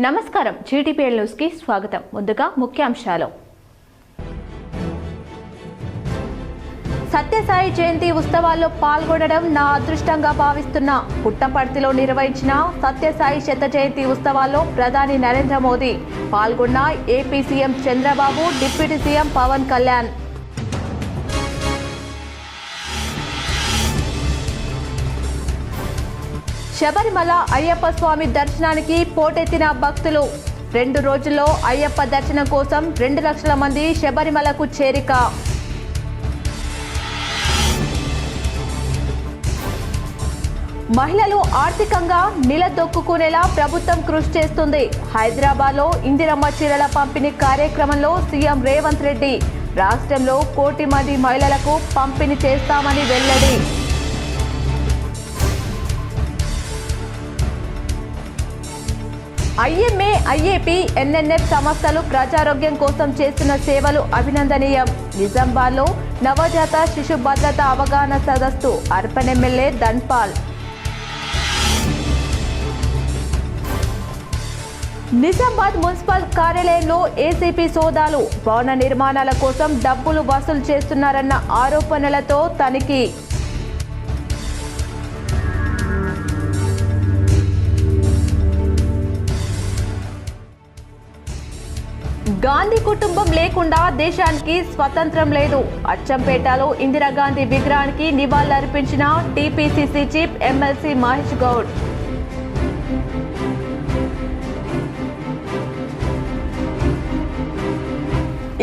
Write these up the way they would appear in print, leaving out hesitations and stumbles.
నమస్కారం GTPL news కి స్వాగతం. ముందుగా ముఖ్యాంశాలు. సత్యసాయి జయంతి ఉత్సవాల్లో పాల్గొనడం నా అదృష్టంగా భావిస్తున్నా. పుట్టపర్తిలో నిర్వహించిన సత్యసాయి శత జయంతి ఉత్సవాల్లో ప్రధాని నరేంద్ర మోదీ పాల్గొన్న AP CM Chandrababu, deputy CM Pawan Kalyan. Sabarimala Ayyappa Swamy దర్శనానికి పోటెత్తిన భక్తులు. 2 రోజుల్లో అయ్యప్ప దర్శనం కోసం 2 లక్షల మంది శబరిమలకు చేరిక. మహిళలు ఆర్థికంగా నిలదొక్కునేలా ప్రభుత్వం కృషి చేస్తుంది. హైదరాబాద్లో ఇందిరమ్మ చీరల పంపిణీ కార్యక్రమంలో సీఎం రేవంత్ రెడ్డి రాష్ట్రంలో 1 కోటి మంది మహిళలకు పంపిణీ చేస్తామని వెల్లడి. ఐఎంఏ, ఐఏపీ, ఎన్ఎన్ఎఫ్ సంస్థలు ప్రజారోగ్యం కోసం చేస్తున్న సేవలు అభినందనీయం. నిజామాబాద్లో నవజాత శిశు భద్రత అవగాహన సదస్సు. అర్పణ్ ఎమ్మెల్యే ధన్పాల్. నిజామాబాద్ మున్సిపల్ కార్యాలయంలో ఏసీపీ సోదాలు. భవన నిర్మాణాల కోసం డబ్బులు వసూలు చేస్తున్నారన్న ఆరోపణలతో తనిఖీ. గాంధీ కుటుంబం లేకుండా దేశానికి స్వతంత్రం లేదు. అచ్చంపేటలో ఇందిరాగాంధీ విగ్రహానికి నివాళులర్పించిన TPCC chief MLC Mahesh Goud.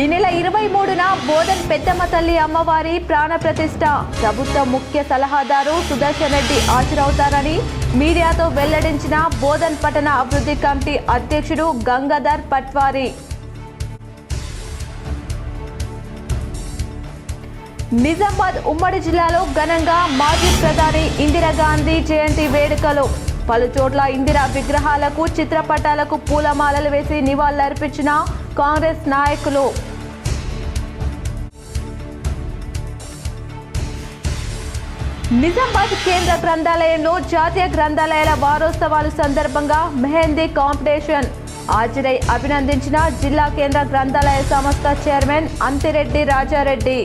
ఈ నెల 23న బోధన్ పెద్దమ్మ తల్లి అమ్మవారి ప్రాణ ప్రతిష్ఠ. ప్రభుత్వ ముఖ్య సలహాదారు సుదర్శన్ రెడ్డి హాజరవుతారని మీడియాతో వెల్లడించిన బోధన్ పట్టణ అభివృద్ధి కమిటీ అధ్యక్షుడు గంగాధర్ పట్వారి. నిజామాబాద్ ఉమ్మడి జిల్లాలో ఘనంగా మాజీ ప్రధాని ఇందిరాగాంధీ జయంతి వేడుకలు. పలు చోట్ల ఇందిరా విగ్రహాలకు, చిత్రపటాలకు పూలమాలలు వేసి నివాళులర్పించిన కాంగ్రెస్ నాయకులు. నిజామాబాద్ కేంద్ర గ్రంథాలయంలో జాతీయ గ్రంథాలయాల వారోత్సవాల సందర్భంగా మెహందీ కాంపిటీషన్. హాజరై అభినందించిన జిల్లా కేంద్ర గ్రంథాలయ సంస్థ చైర్మన్ అంతిరెడ్డి రాజారెడ్డి.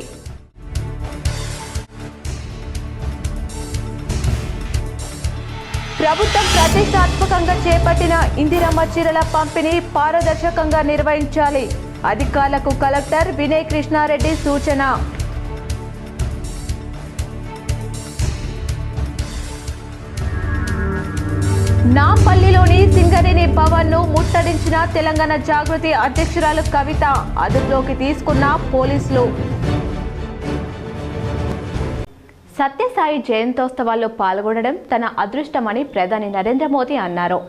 ప్రభుత్వం ప్రతిష్టాత్మకంగా చేపట్టిన ఇందిరమ్మ చీరల పంపిణీ పారదర్శకంగా నిర్వహించాలి. అధికారులకు కలెక్టర్ వినయ్ కృష్ణారెడ్డి సూచన. నాంపల్లిలోని సింగరేణి భవన్ ను ముట్టడించిన తెలంగాణ జాగృతి అధ్యక్షురాలు కవిత. అదుపులోకి తీసుకున్న పోలీసులు. సత్యసాయి జయంతోత్సవాల్లో పాల్గొనడం తన అదృష్టమని ప్రధాని నరేంద్ర మోదీ అన్నారు.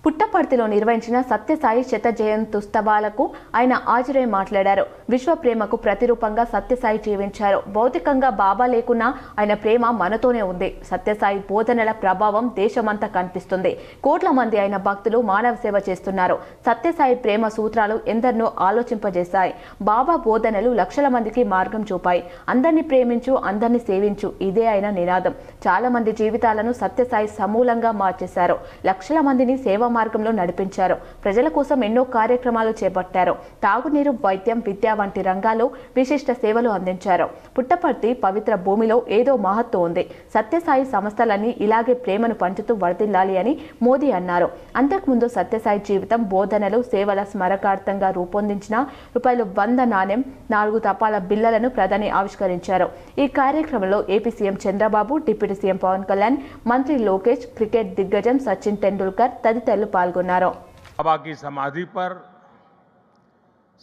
పుట్టపర్తిలో నిర్వహించిన సత్యసాయి శత జయంత్యుత్సవాలకు ఆయన హాజరై మాట్లాడారు. విశ్వ ప్రేమకు ప్రతిరూపంగా సత్యసాయి జీవించారు. భౌతికంగా బాబా లేకున్నా ఆయన ప్రేమ మనతోనే ఉంది. సత్యసాయి బోధనల ప్రభావం దేశమంతా కనిపిస్తుంది. కోట్ల మంది ఆయన భక్తులు మానవ సేవ చేస్తున్నారు. సత్యసాయి ప్రేమ సూత్రాలు ఎందరినో ఆలోచింపజేశాయి. బాబా బోధనలు లక్షల మందికి మార్గం చూపాయి. అందరినీ ప్రేమించు, అందరినీ సేవించు, ఇదే ఆయన నినాదం. చాలా మంది జీవితాలను సత్యసాయి సమూలంగా మార్చేశారు. లక్షల మందిని సేవా మార్గంలో నడిపించారు. ప్రజల కోసం ఎన్నో కార్యక్రమాలు చేపట్టారు. తాగునీరు, వైద్యం, విద్య వంటి రంగాల్లో విశిష్ట సేవలు అందించారు. పుట్టపర్తి పవిత్ర భూమిలో ఏదో మహత్తు ఉంది. సత్యసాయి సంస్థలన్నీ ఇలాగే ప్రేమను పంచుతూ వర్ధిల్లాలి అని మోదీ అన్నారు. అంతకుముందు సత్యసాయి జీవితం, బోధనలు, సేవల స్మరకార్థంగా రూపొందించిన ₹100 నాణ్యం, 4 తపాల బిళ్లలను ప్రధాని ఆవిష్కరించారు. ఈ కార్యక్రమంలో AP CM Chandrababu, deputy CM Pawan Kalyan, మంత్రి లోకేష్, క్రికెట్ దిగ్గజం సచిన్ तेंदुलकर తదితరులు పాల్గొన్నారు. बाबा की समाधि पर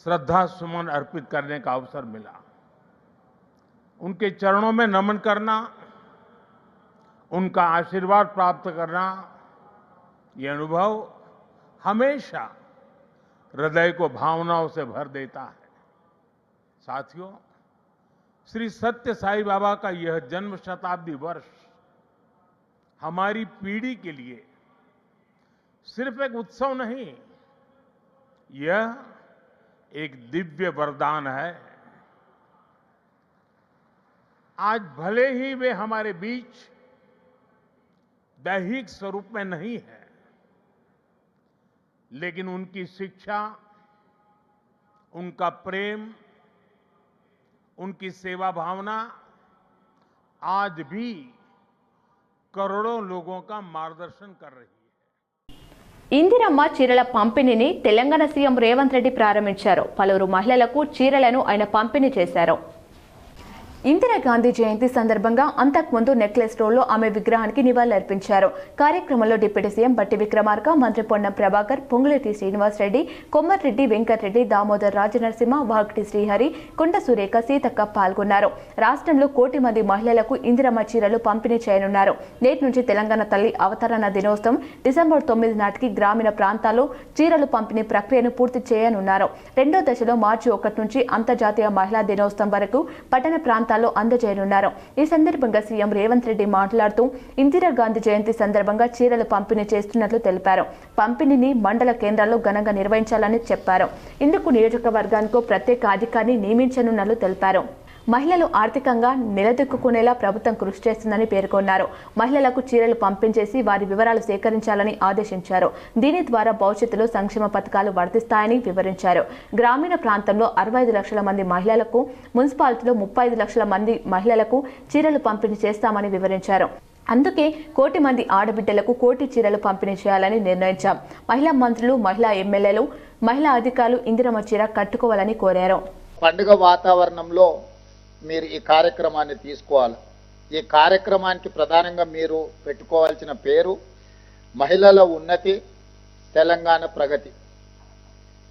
श्रद्धा सुमन अर्पित करने का अवसर मिला. उनके चरणों में नमन करना, उनका आशीर्वाद प्राप्त करना, ये अनुभव हमेशा हृदय को भावनाओं से भर देता है. साथियों, श्री सत्य साई बाबा का यह जन्म शताब्दी वर्ष हमारी पीढ़ी के लिए सिर्फ एक उत्सव नहीं, यह एक दिव्य वरदान है. आज भले ही वे हमारे बीच दैहिक स्वरूप में नहीं है, लेकिन उनकी शिक्षा, उनका प्रेम, उनकी सेवा भावना आज भी करोड़ों लोगों का मार्गदर्शन कर रही है। ఇందిరమ్మ చీరల పంపిణీని తెలంగాణ సీఎం రేవంత్ రెడ్డి ప్రారంభించారు. పలువురు మహిళలకు చీరలను ఆయన పంపిణీ చేశారు. ఇందిరాగాంధీ జయంతి సందర్భంగా అంతకుముందు నెక్లెస్ రోడ్లో ఆమె విగ్రహానికి నివాళులర్పించారు. కార్యక్రమంలో డిప్యూటీ సీఎం బట్టి విక్రమార్క, మంత్రి పొన్నం ప్రభాకర్, పొంగులేటి శ్రీనివాసరెడ్డి, కొమ్మర్రెడ్డి వెంకటరెడ్డి, దామోదర్ రాజనరసింహ, వాగ్టి శ్రీహరి, కొండ సురేఖ, సీతక్క పాల్గొన్నారు. రాష్ట్రంలో 1 కోటి మంది మహిళలకు ఇందిరమ్మ చీరలు పంపిణీ చేయనున్నారు. నేటి నుంచి తెలంగాణ తల్లి అవతరణ దినోత్సవం డిసెంబర్ 9 నాటికి గ్రామీణ ప్రాంతాల్లో చీరలు పంపిణీ ప్రక్రియను పూర్తి చేయనున్నారు. రెండో దశలో మార్చి 1 నుంచి అంతర్జాతీయ మహిళా దినోత్సవం వరకు పట్టణ ప్రాంతాల్లో అందజేయనున్నారు. ఈ సందర్భంగా సీఎం రేవంత్ రెడ్డి మాట్లాడుతూ ఇందిరాగాంధీ జయంతి సందర్భంగా చీరలు పంపిణీ చేస్తున్నట్లు తెలిపారు. పంపిణీని మండల కేంద్రాల్లో ఘనంగా నిర్వహించాలని చెప్పారు. ఇందుకు నియోజకవర్గానికి ప్రత్యేక అధికారిని నియమించనున్నట్లు తెలిపారు. మహిళలు ఆర్థికంగా నిలదొక్కునేలా ప్రభుత్వం కృషి చేస్తుందని పేర్కొన్నారు. మహిళలకు చీరలు పంపించేసి వారి వివరాలు సేకరించాలని ఆదేశించారు. దీని ద్వారా భవిష్యత్తులో సంక్షేమ పథకాలు వర్తిస్తాయని వివరించారు. గ్రామీణ ప్రాంతంలో 65 లక్షల మంది మహిళలకు, మున్సిపాలిటీలో 35 లక్షల మంది మహిళలకు చీరలు పంపిణీ చేస్తామని వివరించారు. అందుకే 1 కోటి మంది ఆడబిడ్డలకు 1 కోటి చీరలు పంపిణీ చేయాలని నిర్ణయించాం. మహిళా మంత్రులు, మహిళా ఎమ్మెల్యేలు, మహిళా అధికారులు ఇందిరమ్మ చీర కట్టుకోవాలని కోరారు. పండుగ వాతావరణంలో మీరు ఈ కార్యక్రమాన్ని తీసుకోవాలి. ఈ కార్యక్రమానికి ప్రధానంగా మీరు పెట్టుకోవాల్సిన పేరు మహిళల ఉన్నతి, తెలంగాణ ప్రగతి.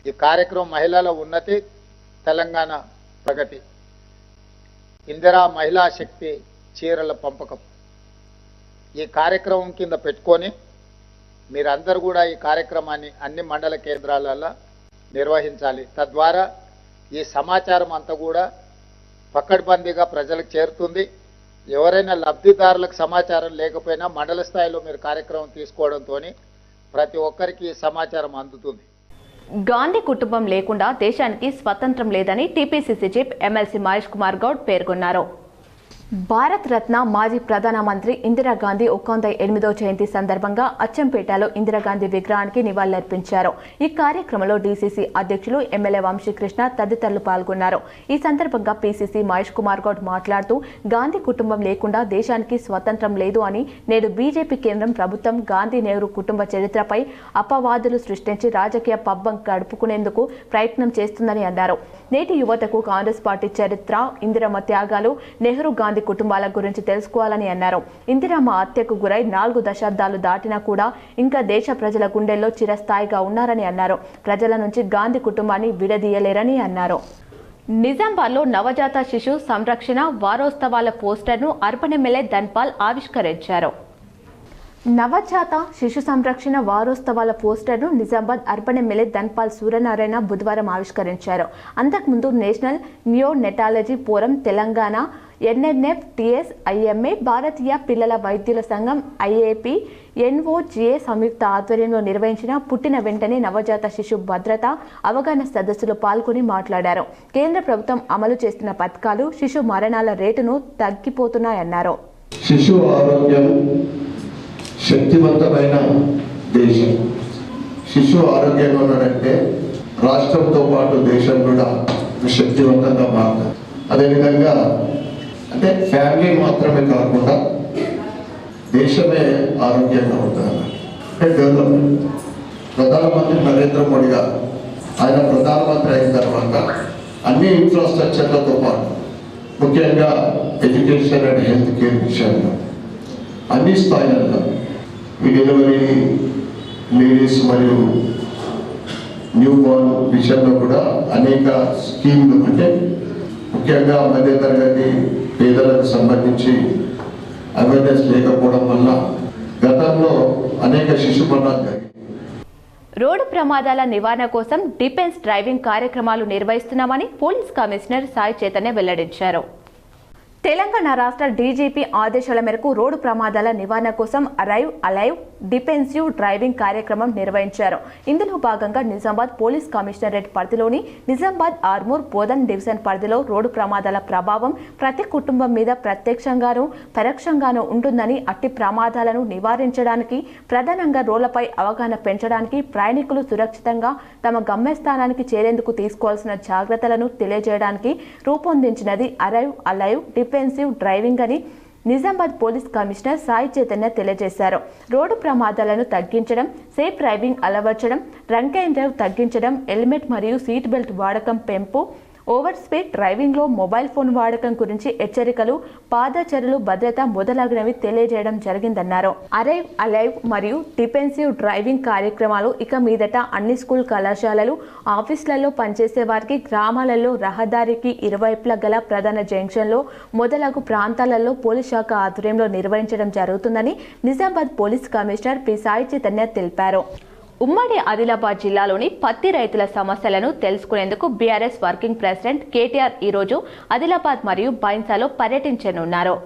ఈ కార్యక్రమం మహిళల ఉన్నతి, తెలంగాణ ప్రగతి. ఇందిరా మహిళా శక్తి చీరల పంపకం ఈ కార్యక్రమం కింద పెట్టుకొని మీరందరూ కూడా ఈ కార్యక్రమాన్ని అన్ని మండల కేంద్రాలలో నిర్వహించాలి. తద్వారా ఈ సమాచారం అంతా కూడా పకడ్బందీగా ప్రజలకు చేరుతుంది. ఎవరైనా లబ్ధిదారులకు సమాచారం లేకపోయినా మండల స్థాయిలో మీరు కార్యక్రమం తీసుకోవడంతో ప్రతి ఒక్కరికి ఈ సమాచారం అందుతుంది. గాంధీ కుటుంబం లేకుండా దేశానికి స్వతంత్రం లేదని TPCC chief MLC Mahesh Kumar Goud పేర్కొన్నారు. భారత రత్న మాజీ ప్రధానమంత్రి ఇందిరాగాంధీ 108వ జయంతి సందర్భంగా అచ్చంపేటలో ఇందిరాగాంధీ విగ్రహానికి నివాళులర్పించారు. ఈ కార్యక్రమంలో డీసీసీ అధ్యక్షులు ఎమ్మెల్యే వంశీకృష్ణ తదితరులు పాల్గొన్నారు. ఈ సందర్భంగా పీసీసీ మహేష్ కుమార్ గౌడ్ మాట్లాడుతూ గాంధీ కుటుంబం లేకుండా దేశానికి స్వతంత్రం లేదు అని, నేడు బీజేపీ కేంద్రం ప్రభుత్వం గాంధీ నెహ్రూ కుటుంబ చరిత్రపై అపవాదులు సృష్టించి రాజకీయ పబ్బం గడుపుకునేందుకు ప్రయత్నం చేస్తుందని అన్నారు. నేటి యువతకు కాంగ్రెస్ పార్టీ చరిత్ర, ఇందిరమ్మ త్యాగాలు, నెహ్రూ గాంధీ కుటుంబాల గురించి తెలుసుకోవాలని అన్నారు. ఇందిరమ్మ హత్యకు గురై 4 దశాబ్దాలు దాటినా కూడా ఇంకా దేశ ప్రజల గుండెల్లో చిరస్థాయిగా ఉన్నారని అన్నారు. ప్రజల నుంచి గాంధీ కుటుంబాన్ని విడదీయలేరని అన్నారు. నిజామాబాద్లో నవజాత శిశు సంరక్షణ వారోత్సవాల పోస్టర్ను అర్బన్ ఎమ్మెల్యే ధన్పాల్ ఆవిష్కరించారు. నవజాత శిశు సంరక్షణ వారోత్సవాల పోస్టర్ను నిజామాబాద్ అర్బన్ ఎమ్మెల్యే ధన్పాల్ సూర్యనారాయణ బుధవారం ఆవిష్కరించారు. అంతకుముందు national neonatology forum Telangana, NNF, TS, IMA, భారతీయ పిల్లల వైద్యుల సంఘం, ఐఏపీ, ఎన్ఓజీఏ సంయుక్త ఆధ్వర్యంలో నిర్వహించిన పుట్టిన వెంటనే నవజాత శిశు భద్రత అవగాహన సదస్సులో పాల్గొని మాట్లాడారు. కేంద్ర ప్రభుత్వం అమలు చేస్తున్న పథకాలు శిశు మరణాల రేటును తగ్గిపోతున్నాయన్నారు. శిశు ఆరోగ్యం శక్తివంతమైన దేశం. శిశు ఆరోగ్యంగా ఉన్నాడంటే రాష్ట్రంతో పాటు దేశం కూడా శక్తివంతంగా మారుతుంది. అదేవిధంగా అంటే ఫ్యామిలీ మాత్రమే కాకుండా దేశమే ఆరోగ్యంగా ఉంటుంది. అంటే డెవలప్మెంట్. ప్రధానమంత్రి నరేంద్ర మోడీ గారు ఆయన ప్రధానమంత్రి అయిన తర్వాత అన్ని ఇన్ఫ్రాస్ట్రక్చర్లతో పాటు ముఖ్యంగా ఎడ్యుకేషన్ అండ్ హెల్త్ కేర్ విషయంలో అన్ని స్థాయిలలో ఈ డెలివరీ లేడీస్ మరియు న్యూ బోర్న్ విషయంలో కూడా అనేక స్కీమ్లు, అంటే ముఖ్యంగా మధ్యతరగతి పేదలకు సంబంధించి అవేర్నెస్ లేకపోవడం వల్ల గతంలో అనేక శిశు మరణాలు జరిగాయి. రోడ్డు ప్రమాదాల నివారణ కోసం డిఫెన్స్ డ్రైవింగ్ కార్యక్రమాలు నిర్వహిస్తున్నామని పోలీస్ కమిషనర్ సాయి చైతన్య వెల్లడించారు. తెలంగాణ రాష్ట్ర డీజీపీ ఆదేశాల మేరకు రోడ్డు ప్రమాదాల నివారణ కోసం అరైవ్ అలైవ్ డిఫెన్సివ్ డ్రైవింగ్ కార్యక్రమం నిర్వహించారు. ఇందులో భాగంగా నిజామాబాద్ పోలీస్ కమిషనరేట్ పరిధిలోని నిజామాబాద్ ఆర్మూర్ బోధన్ డివిజన్ పరిధిలో రోడ్డు ప్రమాదాల ప్రభావం ప్రతి కుటుంబం మీద ప్రత్యక్షంగానూ పరోక్షంగానూ ఉంటుందని, అట్టి ప్రమాదాలను నివారించడానికి ప్రధానంగా రోడ్లపై అవగాహన పెంచడానికి, ప్రయాణికులు సురక్షితంగా తమ గమ్యస్థానానికి చేరేందుకు తీసుకోవాల్సిన జాగ్రత్తలను తెలియజేయడానికి రూపొందించినది అరైవ్ అలైవ్ డిఫెన్సివ్ డ్రైవింగ్ అని నిజామాబాద్ పోలీస్ కమిషనర్ సాయి చైతన్య తెలియజేశారు. రోడ్డు ప్రమాదాలను తగ్గించడం, సేఫ్ డ్రైవింగ్ అలవర్చడం, డ్రంక్ అండ్ డ్రైవ్ తగ్గించడం, హెల్మెట్ మరియు సీట్ బెల్ట్ వాడకం పెంపు, ఓవర్ స్పీడ్ డ్రైవింగ్లో మొబైల్ ఫోన్ వాడకం గురించి హెచ్చరికలు, పాదచర్యలు, భద్రత మొదలగునవి తెలియజేయడం జరిగిందన్నారు. అరైవ్ అలైవ్ మరియు డిఫెన్సివ్ డ్రైవింగ్ కార్యక్రమాలు ఇక మీదట అన్ని స్కూల్ కళాశాలలు, ఆఫీసులలో పనిచేసే వారికి, గ్రామాలలో రహదారికి ఇరువైపులా గల ప్రధాన జంక్షన్లో మొదలగు ప్రాంతాలలో పోలీస్ శాఖ ఆధ్వర్యంలో నిర్వహించడం జరుగుతుందని Nizamabad police commissioner P Sai Chaitanya తెలిపారు. ఉమ్మడి ఆదిలాబాద్ జిల్లాలోని పత్తి రైతుల సమస్యలను తెలుసుకునేందుకు బీఆర్ఎస్ వర్కింగ్ ప్రెసిడెంట్ కేటీఆర్ ఈరోజు ఆదిలాబాద్ మరియు బైన్సాలో పర్యటించనున్నారు.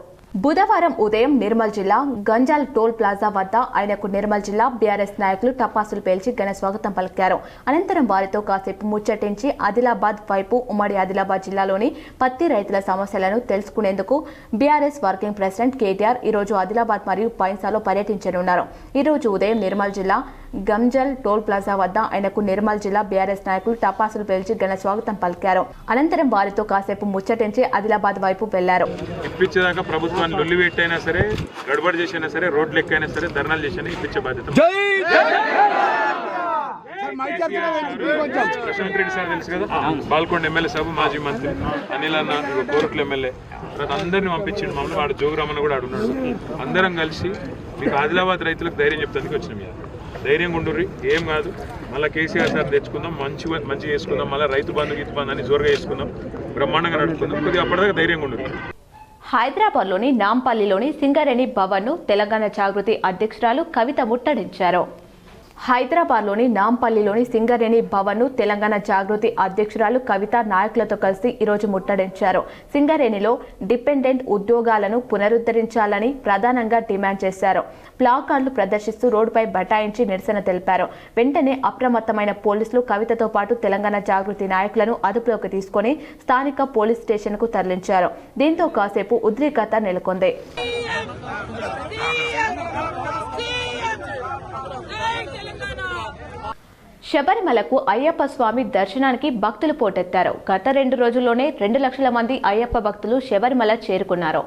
బుధవారం ఉదయం నిర్మల్ జిల్లా గంజాల్ టోల్ ప్లాజా వద్ద ఆయనకు నిర్మల్ జిల్లా బీఆర్ఎస్ నాయకులు టపాసులు పేల్చి ఘన స్వాగతం పలికారు. అనంతరం వారితో కాసేపు ముచ్చటించి ఆదిలాబాద్ వైపు ఉమ్మడి ఆదిలాబాద్ జిల్లాలోని పత్తి రైతుల సమస్యలను తెలుసుకునేందుకు బీఆర్ఎస్ వర్కింగ్ ప్రెసిడెంట్ కేటీఆర్ ఈరోజు ఆదిలాబాద్ మరియు బైన్సాలో పర్యటించనున్నారు. ఈరోజు ఉదయం నిర్మల్ జిల్లా గంజల్ టోల్ ప్లాజా వద్ద ఆయనకు నిర్మల్ జిల్లా బీఆర్ఎస్ నాయకులు టపాసులు పేల్చి ఘన స్వాగతం పలికారు. అనంతరం వారితో కాసేపు ముచ్చటించి ఆదిలాబాద్ వైపు వెళ్లారు. లొల్లి పెట్టైనా సరే, గడబడి చేసినా సరే, రోడ్లు ఎక్కైనా సరే, ధర్నాలు చేసినా ఇప్పించే బాధ్యత ప్రశాంత్ రెడ్డి సార్ తెలుసు కదా, బాల్కొండ ఎమ్మెల్యే సభ మాజీ మంత్రి అనిల్ అన్న, కోరుట్ల ఎమ్మెల్యే, తర్వాత అందరిని పంపించిండు. మమ్మల్ని వాడు జోగురామన్న కూడా ఆడున్నాడు. అందరం కలిసి మీకు ఆదిలాబాద్ రైతులకు ధైర్యం చెప్తానికి వచ్చిన మీద ధైర్యంగా ఉండుర్రి, ఏం కాదు, మళ్ళీ కేసీఆర్ సార్ తెచ్చుకుందాం, మంచి చేసుకుందాం, మళ్ళీ రైతు బంధు గీతు బంధు అని జోరుగా చేసుకుందాం, బ్రహ్మాండంగా నడుపుకుందాం, కొద్దిగా అప్పటిదాకా ధైర్యంగా ఉండుర్రి. హైదరాబాద్లోని నాంపల్లిలోని సింగరేణి భవన్ను తెలంగాణ జాగృతి అధ్యక్షురాలు కవిత ముట్టడించారు. హైదరాబాద్లోని నాంపల్లిలోని సింగరేణి భవన్ను తెలంగాణ జాగృతి అధ్యక్షురాలు కవిత నాయకులతో కలిసి ఈరోజు ముట్టడించారు. సింగరేణిలో డిపెండెంట్ ఉద్యోగాలను పునరుద్ధరించాలని ప్రధానంగా డిమాండ్ చేశారు. ప్లాకార్డులు ప్రదర్శిస్తూ రోడ్డుపై బటాయించి నిరసన తెలిపారు. వెంటనే అప్రమత్తమైన పోలీసులు కవితతో పాటు తెలంగాణ జాగృతి నాయకులను అదుపులోకి తీసుకుని స్థానిక పోలీస్ స్టేషన్కు తరలించారు. దీంతో కాసేపు ఉద్రిక్తత నెలకొంది. శబరిమలకు అయ్యప్ప స్వామి దర్శనానికి భక్తులు పోటెత్తారు. గత 2 రోజుల్లోనే 2 లక్షల మంది అయ్యప్ప భక్తులు శబరిమల చేరుకున్నారు.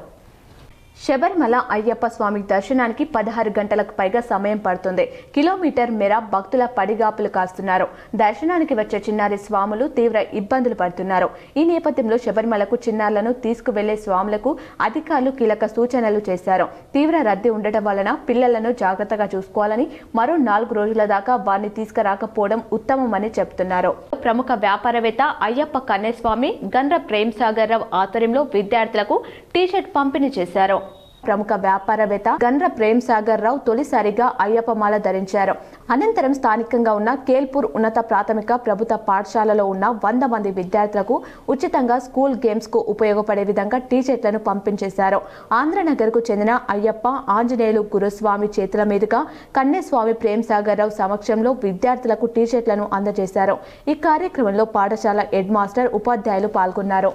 శబరిమల అయ్యప్ప స్వామి దర్శనానికి 16 గంటలకు పైగా సమయం పడుతుంది. కిలోమీటర్ మేర భక్తుల పడిగాపులు కాస్తున్నారు. దర్శనానికి వచ్చే చిన్నారి స్వాములు తీవ్ర ఇబ్బందులు పడుతున్నారు. ఈ నేపథ్యంలో శబరిమలకు చిన్నారులను తీసుకువెళ్లే స్వాములకు అధికారులు కీలక సూచనలు చేశారు. తీవ్ర రద్దీ ఉండటం వలన పిల్లలను జాగ్రత్తగా చూసుకోవాలని, మరో 4 రోజుల దాకా వారిని తీసుకురాకపోవడం ఉత్తమమని చెబుతున్నారు. ప్రముఖ వ్యాపారవేత్త అయ్యప్ప కన్నేస్వామి గండ్ర ప్రేమ్ సాగర్ రావు ఆధ్వర్యంలో విద్యార్థులకు టీషర్ట్ పంపిణీ చేశారు. ప్రముఖ వ్యాపారవేత్త గండ్ర ప్రేమ్ సాగర్ రావు తొలిసారిగా అయ్యప్ప మాల ధరించారు. అనంతరం స్థానికంగా ఉన్న కేల్పూర్ ఉన్నత ప్రాథమిక ప్రభుత్వ పాఠశాలలో ఉన్న 100 మంది విద్యార్థులకు ఉచితంగా స్కూల్ గేమ్స్ కు ఉపయోగపడే విధంగా టీషర్ట్లను పంపించేశారు. ఆంధ్రనగర్ కు చెందిన అయ్యప్ప ఆంజనేయులు గురుస్వామి చేతుల మీదుగా కన్నేస్వామి ప్రేమ్ సాగర్ రావు సమక్షంలో విద్యార్థులకు టీషర్ట్లను అందజేశారు. ఈ కార్యక్రమంలో పాఠశాల హెడ్ మాస్టర్, ఉపాధ్యాయులు పాల్గొన్నారు.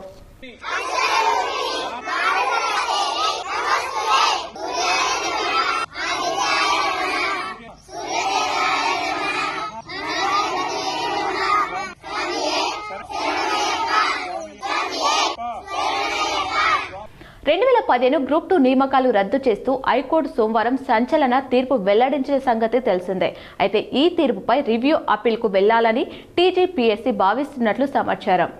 గ్రూప్ 2 నియామకాలు రద్దు చేస్తూ హైకోర్టు సోమవారం సంచలన తీర్పు వెల్లడించిన సంగతి తెలిసిందే. అయితే ఈ తీర్పుపై రివ్యూ అప్పీల్కు వెళ్లాలని టీజీపీఎస్సీ భావిస్తున్నట్లు సమాచారం.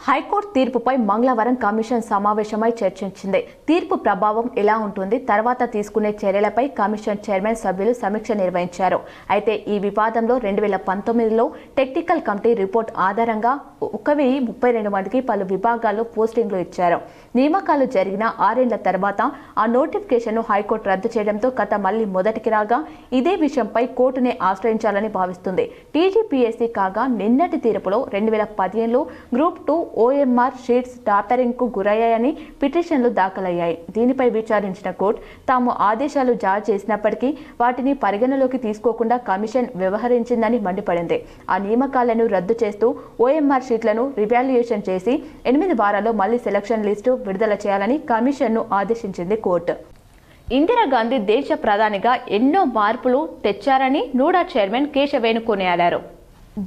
హైకోర్టు తీర్పుపై మంగళవారం కమిషన్ సమావేశమై చర్చించింది. తీర్పు ప్రభావం ఎలా ఉంటుంది, తర్వాత తీసుకునే చర్యలపై కమిషన్ చైర్మన్ సభ్యులు సమీక్ష నిర్వహించారు. అయితే ఈ వివాదంలో 2019లో టెక్నికల్ కమిటీ రిపోర్ట్ ఆధారంగా 1032 మందికి పలు విభాగాల్లో పోస్టింగ్లు ఇచ్చారు. నియామకాలు జరిగిన 6 ఏళ్ల తర్వాత ఆ నోటిఫికేషన్ను హైకోర్టు రద్దు చేయడంతో కథ మళ్లీ మొదటికి రాగా ఇదే విషయంపై కోర్టునే ఆశ్రయించాలని భావిస్తుంది టీజీపీఎస్సీ. కాగా నిన్నటి తీర్పులో 2015లో గ్రూప్ 2 ఓఎంఆర్ షీట్స్ టాపరింగ్కు గురయ్యాయని పిటిషన్లు దాఖలయ్యాయి. దీనిపై విచారించిన కోర్టు తాము ఆదేశాలు జారీ చేసినప్పటికీ వాటిని పరిగణలోకి తీసుకోకుండా కమిషన్ వ్యవహరించిందని మండిపడింది. ఆ నియామకాలను రద్దు చేస్తూ ఓఎంఆర్ షీట్లను రివాల్యుయేషన్ చేసి 8 వారాల్లో మళ్లీ సెలక్షన్ లిస్టు విడుదల చేయాలని కమిషన్ను ఆదేశించింది కోర్టు. ఇందిరాగాంధీ దేశ ప్రధానిగా ఎన్నో మార్పులు తెచ్చారని నూడా చైర్మన్ కేశవేణు కొనియాడారు.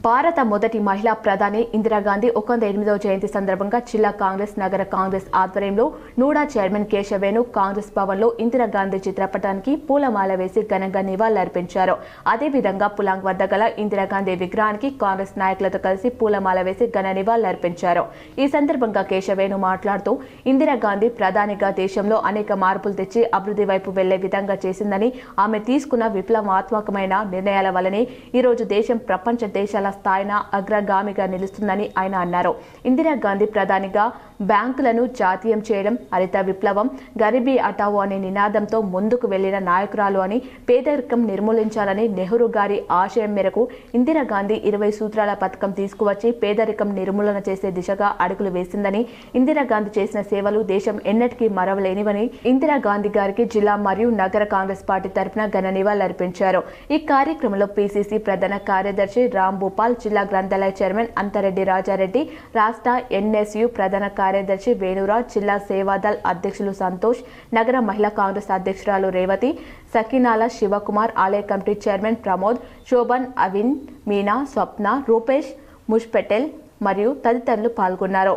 భారత మొదటి మహిళా ప్రధాని ఇందిరాగాంధీ 108వ జయంతి సందర్భంగా జిల్లా కాంగ్రెస్ నగర కాంగ్రెస్ ఆధ్వర్యంలో నూడా చైర్మన్ కేశవేణు కాంగ్రెస్ భవన్లో ఇందిరాగాంధీ చిత్రపటానికి పూలమాల వేసి ఘనంగా నివాళులర్పించారు. అదేవిధంగా పులాంగ్ వద్ద గల ఇందిరాగాంధీ విగ్రహానికి కాంగ్రెస్ నాయకులతో కలిసి పూలమాల వేసి ఘన నివాళులర్పించారు. ఈ సందర్భంగా కేశవేణు మాట్లాడుతూ ఇందిరాగాంధీ ప్రధానిగా దేశంలో అనేక మార్పులు తెచ్చి అభివృద్ధి వైపు వెళ్లే విధంగా చేసిందని, ఆమె తీసుకున్న విప్లవాత్మకమైన నిర్ణయాల వల్లనే ఈరోజు దేశం ప్రపంచ దేశాల స్థాయిన అగ్రగామిగా నిలుస్తుందని ఆయన అన్నారు. ఇందిరాగాంధీ ప్రధానిగా బ్యాంకులను జాతీయం చేయడం, హరిత విప్లవం, గరీబీ హఠావో అనే నినాదంతో ముందుకు వెళ్లిన నాయకురాలు అని, పేదరికం నిర్మూలించాలని నెహ్రూ గారి ఆశయం మేరకు ఇందిరాగాంధీ 20 సూత్రాల పథకం తీసుకువచ్చి పేదరికం నిర్మూలన చేసే దిశగా అడుగులు వేసిందని, ఇందిరాగాంధీ చేసిన సేవలు దేశం ఎన్నటికీ మరవలేనివని ఇందిరాగాంధీ గారికి జిల్లా మరియు నగర కాంగ్రెస్ పార్టీ తరఫున ఘన నివాళులర్పించారు. ఈ కార్యక్రమంలో పిసిసి ప్రధాన కార్యదర్శి రామ్ భూపాల్, జిల్లా గ్రంథాలయ చైర్మన్ అంతరెడ్డి రాజారెడ్డి, రాష్ట్ర ఎన్ఎస్యు ప్రధాన కార్యదర్శి వేణురాజ్, జిల్లా సేవాదల్ అధ్యక్షులు సంతోష్, నగర మహిళా కాంగ్రెస్ అధ్యక్షురాలు రేవతి, సకినాల శివకుమార్, ఆలయ కమిటీ చైర్మన్ ప్రమోద్, శోభన్, అవిన్, మీనా, స్వప్న, రూపేష్, ముష్పెటెల్ మరియు తదితరులు పాల్గొన్నారు.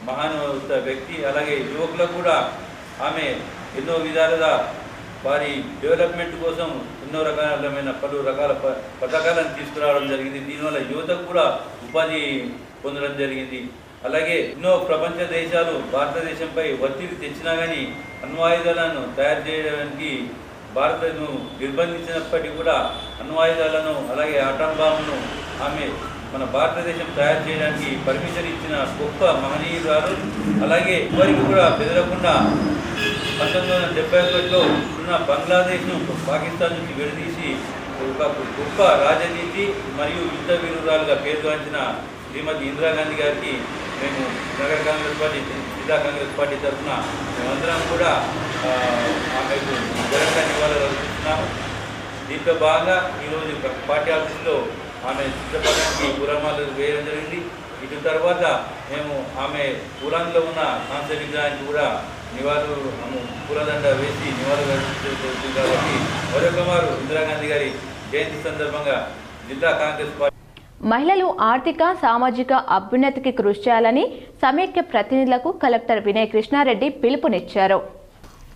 మహానుభావ వ్యక్తి, అలాగే యువకులకు కూడా ఆమె ఎన్నో విధాలుగా వారి డెవలప్మెంట్ కోసం ఎన్నో రకాలమైన పలు రకాల పథకాలను తీసుకురావడం జరిగింది. దీనివల్ల యువతకు కూడా ఉపాధి పొందడం జరిగింది. అలాగే ఎన్నో ప్రపంచ దేశాలు భారతదేశంపై ఒత్తిడి తెచ్చినా కానీ అణ్వాయుధాలను తయారు చేయడానికి భారత్ను నిర్బంధించినప్పటికీ కూడా అణ్వాయుధాలను అలాగే ఆటం బాంబును ఆమె మన భారతదేశం తయారు చేయడానికి పర్మిషన్ ఇచ్చిన గొప్ప మహనీయురాలు. అలాగే ఎవరికి కూడా బెదరకుండా 1971లో ఉన్న బంగ్లాదేశ్ను పాకిస్తాన్ నుంచి విడదీసి ఒక గొప్ప రాజనీతి మరియు యుద్ధ వీరురాలుగా పేరుగాంచిన శ్రీమతి ఇందిరాగాంధీ గారికి మేము నగర కాంగ్రెస్ పార్టీ, జిల్లా కాంగ్రెస్ పార్టీ తరఫున మేమందరం కూడా ఆమెకు ఘనంగా నివాళులు అర్పిస్తున్నాము. దీంట్లో భాగంగా ఈరోజు పార్టీ ఆఫీసులో ఆమె చిత్రపటానికి పూలమాలలు వేయడం జరిగింది. ఇటు తర్వాత మేము ఆమె పూలంలో ఉన్న కాంస్య విగ్రహానికి కూడా నివాళులు పూలదండ వేసి నివాళులు అర్పించబడుతుంది. కాబట్టి మరొక మారు ఇందిరాగాంధీ గారి జయంతి సందర్భంగా జిల్లా కాంగ్రెస్ పార్టీ మహిళలు ఆర్థిక సామాజిక అభ్యున్నతికి కృషి చేయాలని సమైక్య ప్రతినిధులకు కలెక్టర్ వినయ్ కృష్ణారెడ్డి పిలుపునిచ్చారు.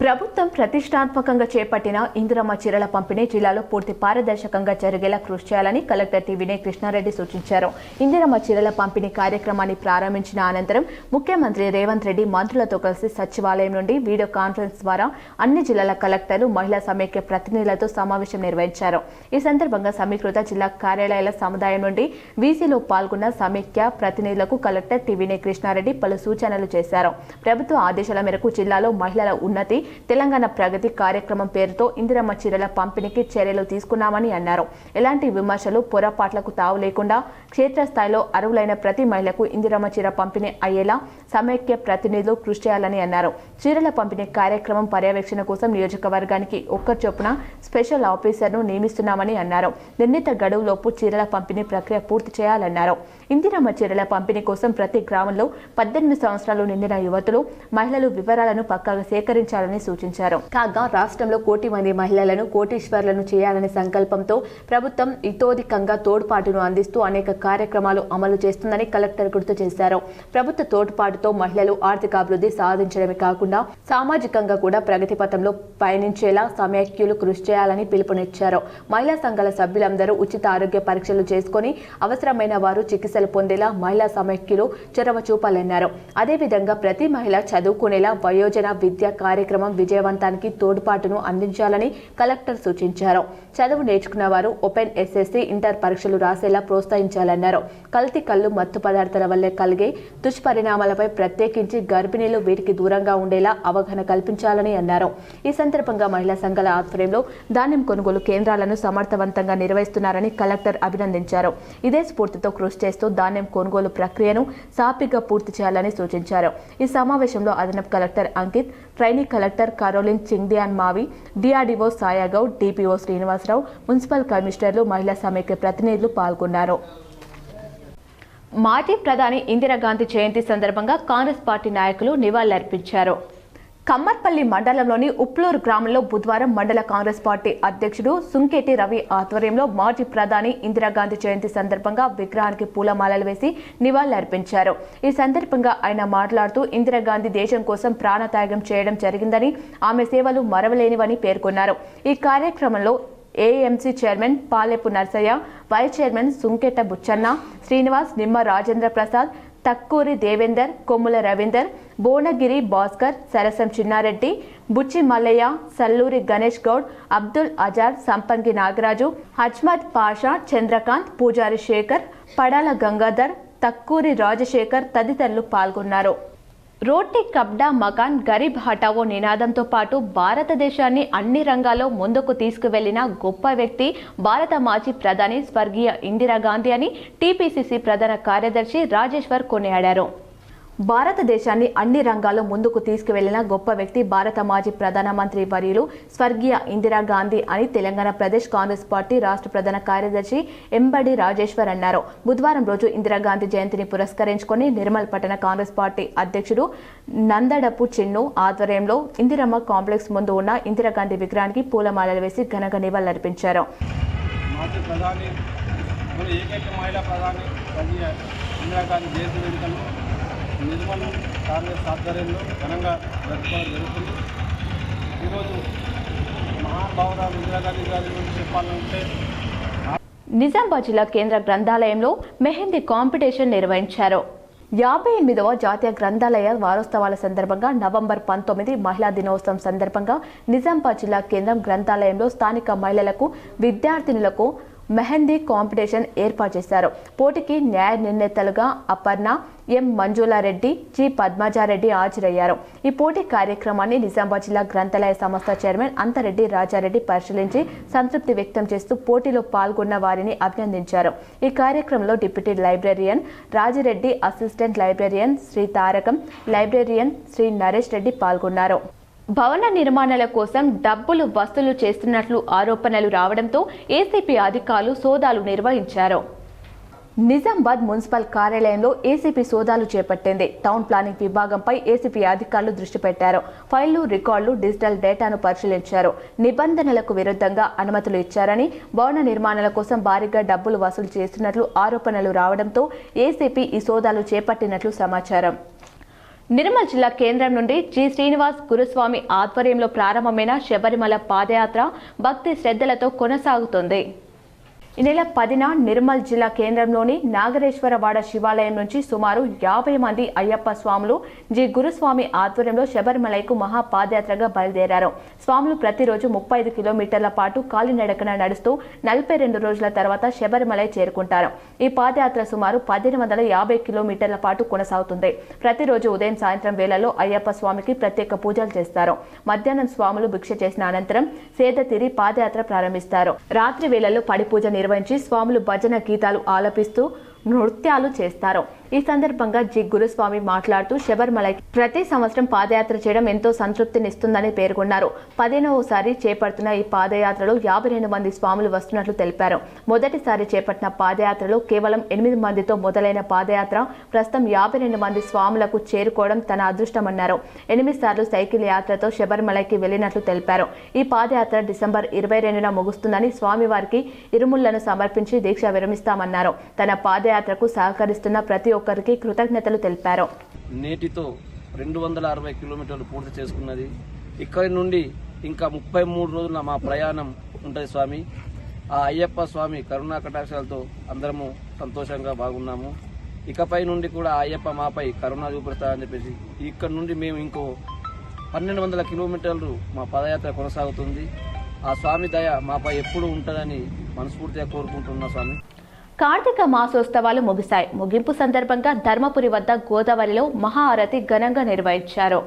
ప్రభుత్వం ప్రతిష్టాత్మకంగా చేపట్టిన ఇందిరమ్మ చీరల పంపిణీ జిల్లాలో పూర్తి పారదర్శకంగా జరిగేలా కృషి చేయాలని కలెక్టర్ టి వినయ్ కృష్ణారెడ్డి సూచించారు. ఇందిరమ్మ చీరల పంపిణీ కార్యక్రమాన్ని ప్రారంభించిన అనంతరం ముఖ్యమంత్రి రేవంత్ రెడ్డి మంత్రులతో కలిసి సచివాలయం నుండి వీడియో కాన్ఫరెన్స్ ద్వారా అన్ని జిల్లాల కలెక్టర్లు, మహిళా సమైక్య ప్రతినిధులతో సమావేశం నిర్వహించారు. ఈ సందర్భంగా సమీకృత జిల్లా కార్యాలయాల సముదాయం నుండి వీసీలో పాల్గొన్న సమైక్య ప్రతినిధులకు కలెక్టర్ టి వినయ్ కృష్ణారెడ్డి పలు సూచనలు చేశారు. ప్రభుత్వ ఆదేశాల మేరకు జిల్లాలో మహిళల ఉన్నతి, తెలంగాణ ప్రగతి కార్యక్రమం పేరుతో ఇందిరమ్మ చీరల పంపిణీకి చర్యలు తీసుకున్నామని అన్నారు. ఎలాంటి విమర్శలు, పొరపాట్లకు తావు లేకుండా క్షేత్రస్థాయిలో అర్హులైన ప్రతి మహిళకు ఇందిరమ్మ చీర పంపిణీ అయ్యేలా సమైక్య ప్రతినిధులు కృషి చేయాలని అన్నారు. చీరల పంపిణీ కార్యక్రమం పర్యవేక్షణ కోసం నియోజకవర్గానికి ఒక్కరు చొప్పున స్పెషల్ ఆఫీసర్ను నియమిస్తున్నామని అన్నారు. నిర్ణీత గడువులోపు చీరల పంపిణీ ప్రక్రియ పూర్తి చేయాలన్నారు. ఇందిరమ్మ చీరల పంపిణీ కోసం ప్రతి గ్రామంలో 18 సంవత్సరాలు నిండిన యువతులు, మహిళలు వివరాలను పక్కాగా సేకరించాలని సూచించారు. కాగా రాష్ట్రంలో 1 కోటి మంది మహిళలను కోటీశ్వర్లను చేయాలనే సంకల్పంతో ప్రభుత్వం ఇతోధికంగా తోడ్పాటును అందిస్తూ అనేక కార్యక్రమాలు అమలు చేస్తుందని కలెక్టర్ గుర్తు చేశారు. ప్రభుత్వ తోడ్పాటుతో మహిళలు ఆర్థిక అభివృద్ధి సాధించడమే కాకుండా సామాజికంగా కూడా ప్రగతి పథంలో పయనించేలా సమైక్యులు కృషి చేయాలని పిలుపునిచ్చారు. మహిళా సంఘాల సభ్యులందరూ ఉచిత ఆరోగ్య పరీక్షలు చేసుకుని అవసరమైన వారు చికిత్సలు పొందేలా మహిళా సమైక్యులు చొరవ చూపాలన్నారు. అదేవిధంగా ప్రతి మహిళ చదువుకునేలా వయోజన విద్యా కార్యక్రమం కార్యక్రమం విజయవంతానికి తోడ్పాటును అందించాలని కలెక్టర్ సూచించారు. చదువు నేర్చుకున్న వారు ఓపెన్ ఎస్ఎస్సీ, ఇంటర్ పరీక్షలు రాసేలా ప్రోత్సహించాలన్నారు. కల్తీ కళ్ళు, మత్తు పదార్థాల వల్ల కలిగే దుష్పరిణామాలపై ప్రత్యేకించి గర్భిణీలు వీటికి దూరంగా ఉండేలా అవగాహన కల్పించాలని అన్నారు. ఈ సందర్భంగా మహిళా సంఘాల ఆధ్వర్యంలో ధాన్యం కొనుగోలు కేంద్రాలను సమర్థవంతంగా నిర్వహిస్తున్నారని కలెక్టర్ అభినందించారు. ఇదే స్ఫూర్తితో కృషి చేస్తూ ధాన్యం కొనుగోలు ప్రక్రియను సాఫీగా పూర్తి చేయాలని సూచించారు. ఈ సమావేశంలో అదనపు collector Ankit, trainee collector Karolin Chingdian Mawi, DRDO Sayagoud, DPO Srinivasarao, municipal కమిషనర్లు, మహిళా సమైక్య ప్రతినిధులు పాల్గొన్నారు. మాజీ ప్రధాని ఇందిరాగాంధీ జయంతి సందర్భంగా కాంగ్రెస్ పార్టీ నాయకులు నివాళులర్పించారు. కమ్మర్పల్లి మండలంలోని ఉప్లూరు గ్రామంలో బుధవారం మండల కాంగ్రెస్ పార్టీ అధ్యక్షుడు సుంకేటి రవి ఆధ్వర్యంలో మాజీ ప్రధాని ఇందిరాగాంధీ జయంతి సందర్భంగా విగ్రహానికి పూలమాలలు వేసి నివాళులర్పించారు. ఈ సందర్భంగా ఆయన మాట్లాడుతూ ఇందిరాగాంధీ దేశం కోసం ప్రాణత్యాగం చేయడం జరిగిందని, ఆమె సేవలు మరవలేనివని పేర్కొన్నారు. ఈ కార్యక్రమంలో AMC chairman Palepu Narsaiah, vice chairman Sunketa Buchanna, Srinivas, Nimma Rajendra Prasad, తక్కూరి Devender, కొమ్ముల రవీందర్, భువనగిరి భాస్కర్, సరసం చిన్నారెడ్డి, బుచ్చి మల్లయ్య, సల్లూరి గణేష్ గౌడ్, అబ్దుల్ అజార్, సంపంగి నాగరాజు, హజ్మద్ పాషా, చంద్రకాంత్, పూజారి శేఖర్, పడాల గంగాధర్, తక్కూరి రాజశేఖర్ తదితరులు పాల్గొన్నారు. రోటీ కబ్డా మకాన్ గరీబ్ హటావో నినాదంతో పాటు భారతదేశాన్ని అన్ని రంగాల్లో ముందుకు తీసుకువెళ్లిన గొప్ప వ్యక్తి భారత మాజీ ప్రధాని స్వర్గీయ ఇందిరాగాంధీ అని టీపీసీసీ ప్రధాన కార్యదర్శి రాజేశ్వర్ కొనియాడారు. భారతదేశాన్ని అన్ని రంగాల్లో ముందుకు తీసుకువెళ్లిన గొప్ప వ్యక్తి భారత మాజీ ప్రధానమంత్రి వర్యులు స్వర్గీయ ఇందిరాగాంధీ అని తెలంగాణ ప్రదేశ్ కాంగ్రెస్ పార్టీ రాష్ట్ర ప్రధాన కార్యదర్శి ఎంబడి రాజేశ్వర్ అన్నారు. బుధవారం రోజు ఇందిరాగాంధీ జయంతిని పురస్కరించుకుని నిర్మల్ పట్టణ కాంగ్రెస్ పార్టీ అధ్యక్షుడు నందడపు చిన్ను ఆధ్వర్యంలో ఇందిరమ్మ కాంప్లెక్స్ ముందు ఉన్న ఇందిరాగాంధీ విగ్రహానికి పూలమాలలు వేసి ఘనంగా నివాళులర్పించారు. నిర్మల్ కాంగ్రెస్ ఆధ్వర్యంలో ఘనంగా జరుపుకోవడం జరుగుతుంది. ఈరోజు మహానుభావురాలు ఇందిరాగాంధీ గారి గురించి చెప్పాలంటే నిజామాబాద్ జిల్లా కేంద్ర గ్రంథాలయంలో మెహందీ కాంపిటీషన్ నిర్వహించారు. 58వ జాతీయ గ్రంథాలయ వారోత్సవాల సందర్భంగా నవంబర్ 19 మహిళా దినోత్సవం సందర్భంగా నిజామాబాద్ జిల్లా కేంద్రం గ్రంథాలయంలో స్థానిక మహిళలకు, విద్యార్థినులకు మెహందీ కాంపిటీషన్ ఏర్పాటు చేశారు. పోటీకి న్యాయ నిర్ణేతలుగా అపర్ణ, ఎం మంజులారెడ్డి, జి పద్మజారెడ్డి హాజరయ్యారు. ఈ పోటీ కార్యక్రమాన్ని నిజామాబాద్ జిల్లా గ్రంథాలయ సంస్థ చైర్మన్ అంతరెడ్డి రాజారెడ్డి పరిశీలించి సంతృప్తి వ్యక్తం చేస్తూ పోటీలో పాల్గొన్న వారిని అభినందించారు. ఈ కార్యక్రమంలో deputy librarian Rajireddy, assistant librarian Shri Tarakam, librarian Shri Naresh Reddy పాల్గొన్నారు. భవన నిర్మాణాల కోసం డబ్బులు వసూలు చేస్తున్నట్లు ఆరోపణలు రావడంతో ఏసీపీ అధికారులు సోదాలు నిర్వహించారు. నిజామాబాద్ మున్సిపల్ కార్యాలయంలో ఏసీపీ సోదాలు చేపట్టింది. టౌన్ ప్లానింగ్ విభాగంపై ఏసీపీ అధికారులు దృష్టి పెట్టారు. ఫైళ్లు, రికార్డులు, డిజిటల్ డేటాను పరిశీలించారు. నిబంధనలకు విరుద్ధంగా అనుమతులు ఇచ్చారని, భవన నిర్మాణాల కోసం భారీగా డబ్బులు వసూలు చేస్తున్నట్లు ఆరోపణలు రావడంతో ఏసీపీ ఈ సోదాలు చేపట్టినట్లు సమాచారం. నిర్మల్ జిల్లా కేంద్రం నుండి జి శ్రీనివాస్ గురుస్వామి ఆధ్వర్యంలో ప్రారంభమైన శబరిమల పాదయాత్ర భక్తి శ్రద్ధలతో కొనసాగుతుంది. ఈ నెల 10న నిర్మల్ జిల్లా కేంద్రంలోని నాగరేశ్వరవాడ శివాలయం నుంచి సుమారు 50 మంది అయ్యప్ప స్వాములు జి గురుస్వామి ఆధ్వర్యంలో శబరిమలైకు మహాపాదయాత్రగా బయలుదేరారు. స్వాములు ప్రతిరోజు 35 కిలోమీటర్ల పాటు కాలినడకన నడుస్తూ 42 రోజుల తర్వాత శబరిమలై చేరుకుంటారు. ఈ పాదయాత్ర సుమారు 1850 కిలోమీటర్ల పాటు కొనసాగుతుంది. ప్రతిరోజు ఉదయం, సాయంత్రం వేళల్లో అయ్యప్ప స్వామికి ప్రత్యేక పూజలు చేస్తారు. మధ్యాహ్నం స్వాములు భిక్ష చేసిన అనంతరం సేద తీరి పాదయాత్ర ప్రారంభిస్తారు. రాత్రి వేళల్లో పడి పూజ నిర్వహించి స్వాములు భజన గీతాలు ఆలపిస్తూ నృత్యాలు చేస్తారు. ఈ సందర్భంగా జి గురుస్వామి మాట్లాడుతూ శబరిమలైకి ప్రతి సంవత్సరం పాదయాత్ర చేయడం ఎంతో సంతృప్తినిస్తుందని పేర్కొన్నారు. 15వసారి చేపడుతున్న ఈ పాదయాత్రలో 52 మంది స్వాములు వస్తున్నట్లు తెలిపారు. మొదటిసారి చేపట్టిన పాదయాత్రలో కేవలం 8 మందితో మొదలైన పాదయాత్ర ప్రస్తుతం 52 మంది స్వాములకు చేరుకోవడం తన అదృష్టమన్నారు. 8 సార్లు సైకిల్ యాత్రతో శబరిమలైకి వెళ్లినట్లు తెలిపారు. ఈ పాదయాత్ర డిసెంబర్ 22న ముగుస్తుందని, స్వామివారికి ఇరుముళ్లను సమర్పించి దీక్ష విరమిస్తామన్నారు. తన పాదయాత్రకు సహకరిస్తున్న ప్రతి ఒక్కరికి కృతజ్ఞతలు తెలిపారు. నేటితో 260 కిలోమీటర్లు పూర్తి చేసుకున్నది. ఇక్కడి నుండి ఇంకా 33 రోజుల మా ప్రయాణం ఉంటుంది స్వామి. ఆ అయ్యప్ప స్వామి కరుణా కటాక్షాలతో అందరము సంతోషంగా బాగున్నాము. ఇకపై నుండి కూడా అయ్యప్ప మాపై కరుణా చూపుతా అని చెప్పేసి ఇక్కడి నుండి మేము ఇంకో 1200 కిలోమీటర్లు మా పాదయాత్ర కొనసాగుతుంది. ఆ స్వామి దయ మాపై ఎప్పుడు ఉంటుందని మనస్ఫూర్తిగా కోరుకుంటున్నా స్వామి. కార్తీక మాసోత్సవాలు ముగిశాయి. ముగింపు సందర్భంగా ధర్మపురి వద్ద గోదావరిలో మహాఆరతి ఘనంగా నిర్వహించారు.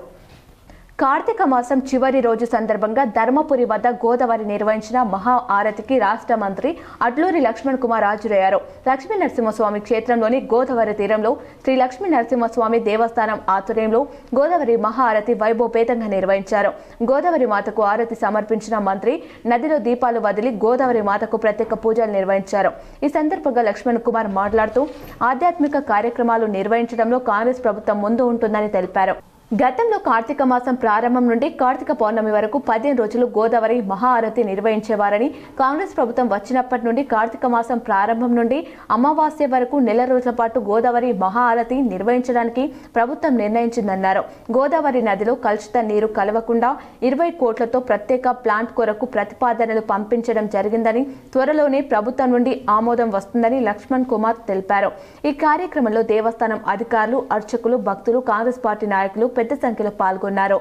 కార్తీక మాసం చివరి రోజు సందర్భంగా ధర్మపురి వద్ద గోదావరి నిర్వహించిన మహా ఆరతికి రాష్ట్ర మంత్రి అడ్లూరి లక్ష్మణ్ కుమార్ హాజరయ్యారు. లక్ష్మీ నరసింహస్వామి క్షేత్రంలోని గోదావరి తీరంలో శ్రీ లక్ష్మీ నరసింహస్వామి దేవస్థానం ఆధ్వర్యంలో గోదావరి మహా ఆరతి వైభవపేతంగా నిర్వహించారు. గోదావరి మాతకు ఆరతి సమర్పించిన మంత్రి నదిలో దీపాలు వదిలి గోదావరి మాతకు ప్రత్యేక పూజలు నిర్వహించారు. ఈ సందర్భంగా లక్ష్మణ్ కుమార్ మాట్లాడుతూ ఆధ్యాత్మిక కార్యక్రమాలు నిర్వహించడంలో కాంగ్రెస్ ప్రభుత్వం ముందు ఉంటుందని తెలిపారు. గతంలో కార్తీక మాసం ప్రారంభం నుండి కార్తీక పౌర్ణమి వరకు 15 రోజులు గోదావరి మహాఆరతి నిర్వహించేవారని, కాంగ్రెస్ ప్రభుత్వం వచ్చినప్పటి నుండి కార్తీక మాసం ప్రారంభం నుండి అమావాస్య వరకు నెల రోజుల పాటు గోదావరి మహాఆరతి నిర్వహించడానికి ప్రభుత్వం నిర్ణయించిందన్నారు. గోదావరి నదిలో కలుషిత నీరు కలవకుండా 20 కోట్లతో ప్రత్యేక ప్లాంట్ కొరకు ప్రతిపాదనలు పంపించడం జరిగిందని, త్వరలోనే ప్రభుత్వం నుండి ఆమోదం వస్తుందని లక్ష్మణ్ కుమార్ తెలిపారు. ఈ కార్యక్రమంలో దేవస్థానం అధికారులు, అర్చకులు, భక్తులు, కాంగ్రెస్ పార్టీ నాయకులు పెద్ద సంఖ్యలో పాల్గొన్నారు.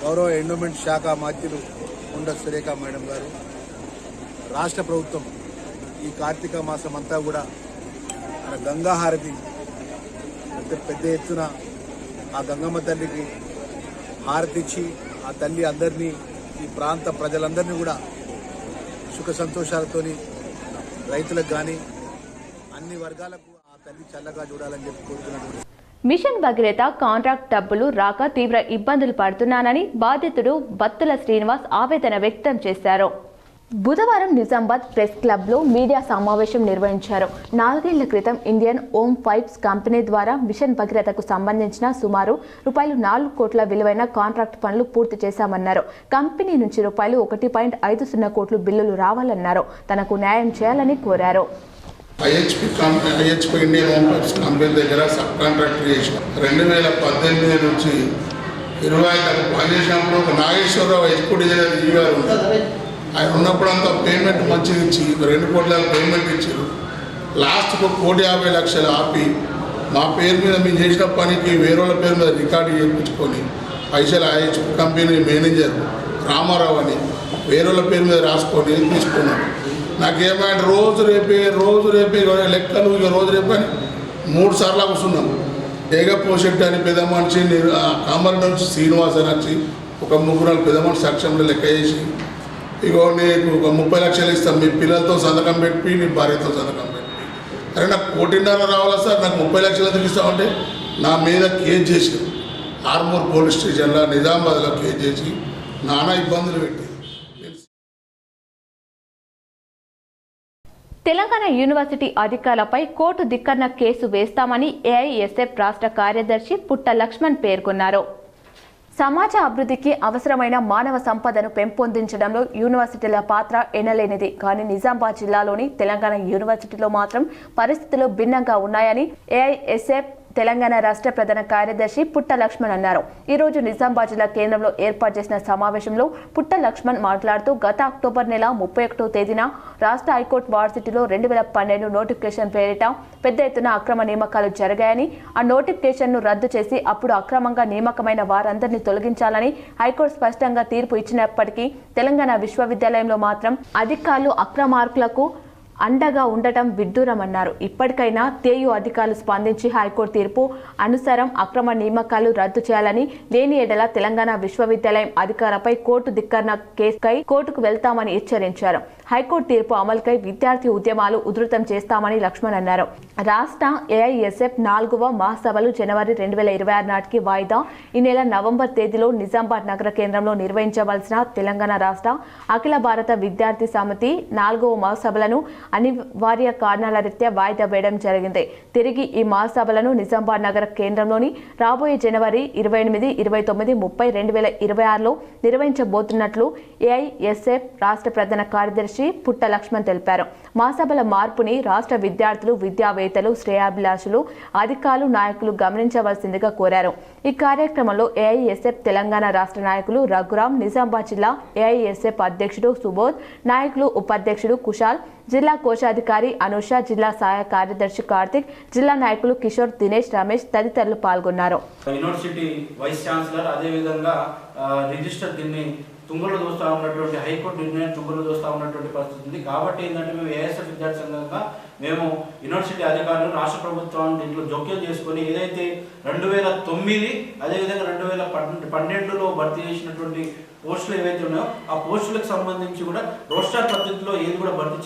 గౌరవ ఎండోమెంట్ శాఖ మాత్యులు కొండ సురేఖ మేడం గారు, రాష్ట్ర ప్రభుత్వం ఈ కార్తీక మాసం అంతా కూడా మన గంగాహారతి పెద్ద ఎత్తున ఆ గంగమ్మ తల్లికి హారతి ఇచ్చి ఆ తల్లి అందరినీ, ఈ ప్రాంత ప్రజలందరినీ కూడా సుఖ సంతోషాలతోని రైతులకు కానీ అన్ని వర్గాలకు తల్లి చల్లగా చూడాలని చెప్పి కోరుతున్నటువంటి మిషన్ భగీరథ కాంట్రాక్ట్ డబ్బులు రాక తీవ్ర ఇబ్బందులు పడుతున్నానని బాధితుడు బత్తుల శ్రీనివాస్ ఆవేదన వ్యక్తం చేశారు. బుధవారం నిజామాబాద్ ప్రెస్ క్లబ్లో మీడియా సమావేశం నిర్వహించారు. 4 ఏళ్ల క్రితం ఇండియన్ ఓమ్ పైప్స్ కంపెనీ ద్వారా మిషన్ భగీరథకు సంబంధించిన సుమారు ₹4 కోట్ల విలువైన కాంట్రాక్ట్ పనులు పూర్తి చేశామన్నారు. కంపెనీ నుంచి ₹1.50 కోట్లు బిల్లులు రావాలన్నారు. తనకు న్యాయం చేయాలని కోరారు. IHP Indian home pipes company దగ్గర సబ్ కాంట్రాక్టర్ చేసి 2018 నుంచి 20 పనిచేసినప్పుడు ఒక నాగేశ్వరరావు ఎగ్జిక్యూటివ్ గారు ఉంటారు. ఆయన ఉన్నప్పుడు అంతా పేమెంట్ మంచిగా ఇచ్చి 2 కోట్ల పేమెంట్ ఇచ్చారు. లాస్ట్కు 1,50,00,000 ఆపి మా పేరు మీద మేము చేసిన పనికి వేరే వాళ్ళ పేరు మీద రికార్డు చేయించుకొని పైసలు ఐహెచ్పి కంపెనీ మేనేజర్ రామారావు అని వేరే వాళ్ళ పేరు మీద రాసుకొని తీసుకున్నాడు. నాకేమైనా రోజు రేపే లెక్కలు ఇక రోజు రేపు అని 3 సార్లు కూర్చున్నాం. ఏగపోషెట్టి అని పెద్ద మనిషి కామర్ నుంచి శ్రీనివాస్ అని వచ్చి ఒక 3 పెద్ద మనిషి సాక్ష్యంలో లెక్క చేసి, ఇగో నీకు ఒక 30 లక్షలు ఇస్తాం, మీ పిల్లలతో సంతకం పెట్టి నీ భార్యతో సంతకం పెట్టి. అరే నాకు 1.5 కోటి రావాలా సార్, నాకు 30 లక్షలు ఎందుకు ఇస్తామంటే నా మీద కేసు చేసి ఆర్మూర్ పోలీస్ స్టేషన్లో నిజామాబాద్లో కేసు చేసి నానా ఇబ్బందులు పెట్టి. తెలంగాణ యూనివర్సిటీ అధికారులపై కోర్టు ధిక్కరణ కేసు వేస్తామని ఏఐఎస్ఎఫ్ రాష్ట్ర కార్యదర్శి పుట్ట లక్ష్మణ్ పేర్కొన్నారు. సమాజ అభివృద్ధికి అవసరమైన మానవ సంపదను పెంపొందించడంలో యూనివర్సిటీల పాత్ర ఎనలేనిది. కానీ నిజామాబాద్ జిల్లాలోని తెలంగాణ యూనివర్సిటీలో మాత్రం పరిస్థితులు భిన్నంగా ఉన్నాయని ఏఐఎస్ఎఫ్ తెలంగాణ రాష్ట్ర ప్రధాన కార్యదర్శి పుట్ట లక్ష్మణ్ అన్నారు. ఈ రోజు నిజామాబాద్ జిల్లా కేంద్రంలో ఏర్పాటు చేసిన సమావేశంలో పుట్ట లక్ష్మణ్ మాట్లాడుతూ గత అక్టోబర్ నెల 31వ తేదీన రాష్ట్ర హైకోర్టు వర్సిటీలో 2012 నోటిఫికేషన్ పేరిట పెద్ద ఎత్తున అక్రమ నియామకాలు జరిగాయని, ఆ నోటిఫికేషన్ను రద్దు చేసి అప్పుడు అక్రమంగా నియామకమైన వారందరినీ తొలగించాలని హైకోర్టు స్పష్టంగా తీర్పు ఇచ్చినప్పటికీ తెలంగాణ విశ్వవిద్యాలయంలో మాత్రం అధికారులు అక్రమార్కులకు అండగా ఉండటం విడ్డూరమన్నారు. ఇప్పటికైనా తేయు అధికారులు స్పందించి హైకోర్టు తీర్పు అనుసారం అక్రమ నియామకాలు రద్దు చేయాలని, లేని ఎడల తెలంగాణ విశ్వవిద్యాలయం అధికారులపై కోర్టు ధిక్కరణ కేసుకై కోర్టుకు వెళ్తామని హెచ్చరించారు. హైకోర్టు తీర్పు అమలుకై విద్యార్థి ఉద్యమాలు ఉధృతం చేస్తామని లక్ష్మణ్ అన్నారు. రాష్ట్ర ఏఐఎస్ఎఫ్ 4వ మహాసభలు జనవరి 2026 నాటికి వాయిదా. ఈ నెల నవంబర్ తేదీలో నిజామాబాద్ నగర కేంద్రంలో నిర్వహించవలసిన తెలంగాణ రాష్ట్ర అఖిల భారత విద్యార్థి సమితి 4వ మహాసభలను అనివార్య కారణాల రీత్యా వాయిదా వేయడం జరిగింది. తిరిగి ఈ మహాసభలను నిజామాబాద్ నగర కేంద్రంలోని రాబోయే జనవరి 28, 29, 30, 2026లో నిర్వహించబోతున్నట్లు ఏఐఎస్ఎఫ్ రాష్ట్ర ప్రధాన కార్యదర్శి కార్యదర్శి పుట్ట లక్ష్మణ్ తెలిపారు. మహాసభల మార్పుని రాష్ట్ర విద్యార్థులు, విద్యావేత్తలు, శ్రేయాభిలాషులు, అధికారులు, నాయకులు గమనించవలసిందిగా కోరారు. ఈ కార్యక్రమంలో ఏఐఎస్ఎఫ్ తెలంగాణ రాష్ట్ర నాయకులు రఘురాం, నిజామాబాద్ జిల్లా ఏఐఎస్ఎఫ్ అధ్యక్షుడు సుబోధ్, నాయకులు, ఉపాధ్యక్షుడు కుశాల్, జిల్లా కోశాధికారి అనుష, జిల్లా సహాయ కార్యదర్శి కార్తిక్, జిల్లా నాయకులు కిషోర్, దినేష్, రమేష్ తదితరులు పాల్గొన్నారు. యూనివర్సిటీ వైస్ ఛాన్సలర్ అదేవిధంగా రిజిస్టర్ దీన్ని తుంగలో దోస్తా ఉన్నటువంటి హైకోర్టు నిర్ణయం తుంగలో దోస్తా ఉన్నటువంటి పరిస్థితి ఉంది. కాబట్టి ఏంటంటే మేము ఏఎస్ఎఫ్ విద్యార్థి సంఘంగా మేము యూనివర్సిటీ అధికారులు, రాష్ట్ర ప్రభుత్వాన్ని దీంట్లో జోక్యం చేసుకొని ఏదైతే 2009 అదేవిధంగా 2012లో భర్తీ చేసినటువంటి పోస్టులు ఏవైతే ఉన్నాయో ఆ పోస్టులకు సంబంధించి కూడా రోస్టర్ పద్ధతిలో ఏది కూడా భర్తీ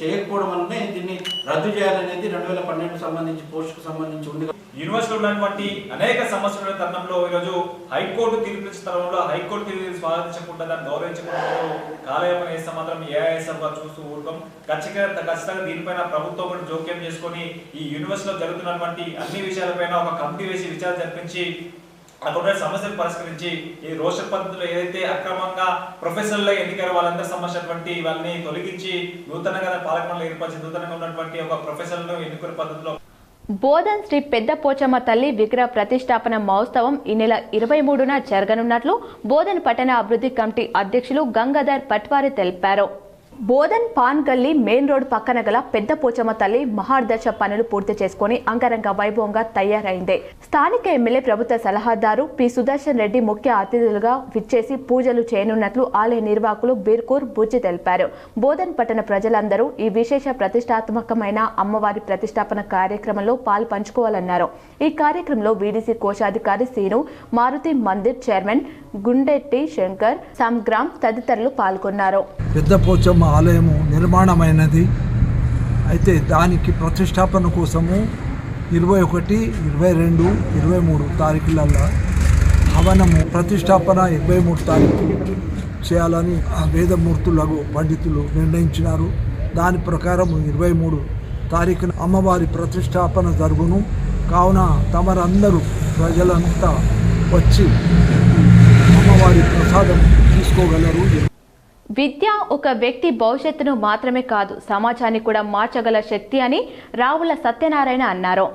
చేయకపోవడం వల్లనే దీన్ని రద్దు చేయాలనేది 2012 సంబంధించి పోస్టుకు సంబంధించి ఉంది. యూనివర్సిటీలో ఉన్నటువంటి అనేక సమస్యల తరుణంలో ఈరోజు హైకోర్టు తీర్పు తరుణంలో హైకోర్టు తీర్పు స్వాగతించకుండా దాన్ని గౌరవించకుండా కాలయాపన చేస్తే మాత్రం ఏఐఎస్ఎఫ్ చూస్తూ ఊరుకోం. ఖచ్చితంగా దీనిపైన ప్రభుత్వం కూడా జోక్యం చేసుకొని ఈ యూనివర్సిటీలో జరుగుతున్నటువంటి అన్ని విషయాలపైన ఒక కమిటీ వేసి విచారణ జరిపించి అక్కడ సమస్యలు పరిష్కరించి ఈ రోస్టర్ పద్ధతిలో ఏదైతే అక్రమంగా ప్రొఫెసర్లుగా ఎన్నికైన వాళ్ళందరూ సంబంధించినటువంటి వాళ్ళని తొలగించి నూతనంగా పాలకమండలి ఏర్పరిచి నూతనంగా ఉన్నటువంటి ఒక ప్రొఫెసర్లను ఎన్నుకునే పద్ధతిలో బోధన్ శ్రీ పెద్ద పోచమ్మ తల్లి విగ్రహ ప్రతిష్టాపన మహోత్సవం ఈ నెల 23న జరగనున్నట్లు బోధన్ పట్టణ అభివృద్ధి కమిటీ అధ్యక్షులు గంగాధర్ పట్వారి తెలిపారు. బోధన్ పాన్ గల్లీ మెయిన్ రోడ్ పక్కన గల పెద్ద పోచమ్మ తల్లి మహార్దశ పనులు పూర్తి చేసుకుని అంగరంగ వైభవంగా తయారైంది. స్థానిక ఎమ్మెల్యే ప్రభుత్వ సలహాదారు పి సుదర్శన్ రెడ్డి ముఖ్య అతిథులుగా విచ్చేసి పూజలు చేయనున్నట్లు ఆలయ నిర్వాహకులు బీర్కూర్ బుజ్జి తెలిపారు. బోధన్ పట్టణ ప్రజలందరూ ఈ విశేష ప్రతిష్టాత్మకమైన అమ్మవారి ప్రతిష్టాపన కార్యక్రమంలో పాలు పంచుకోవాలన్నారు. ఈ కార్యక్రమంలో వీడీసీ కోశాధికారి సీను, మారుతి మందిర్ చైర్మన్ గుండెట్టి శంకర్, సంగ్రామ్ తదితరులు పాల్గొన్నారు. పెద్ద పోచమ్మ ఆలయము నిర్మాణమైనది. అయితే దానికి ప్రతిష్టాపన కోసము 21, 22, 23 తారీఖులలో హవనము ప్రతిష్టాపన 23 తారీఖు చేయాలని వేదమూర్తులకు పండితులు నిర్ణయించినారు. దాని ప్రకారం 23 తారీఖున అమ్మవారి ప్రతిష్టాపన జరుగును. కావున తమరందరూ ప్రజలంతా వచ్చి అమ్మవారి ప్రసాదం తీసుకోగలరు. విద్య ఒక వ్యక్తి భవిష్యత్తును మాత్రమే కాదు, సమాజాన్ని కూడా మార్చగల శక్తి అని రావుల సత్యనారాయణ అన్నారు.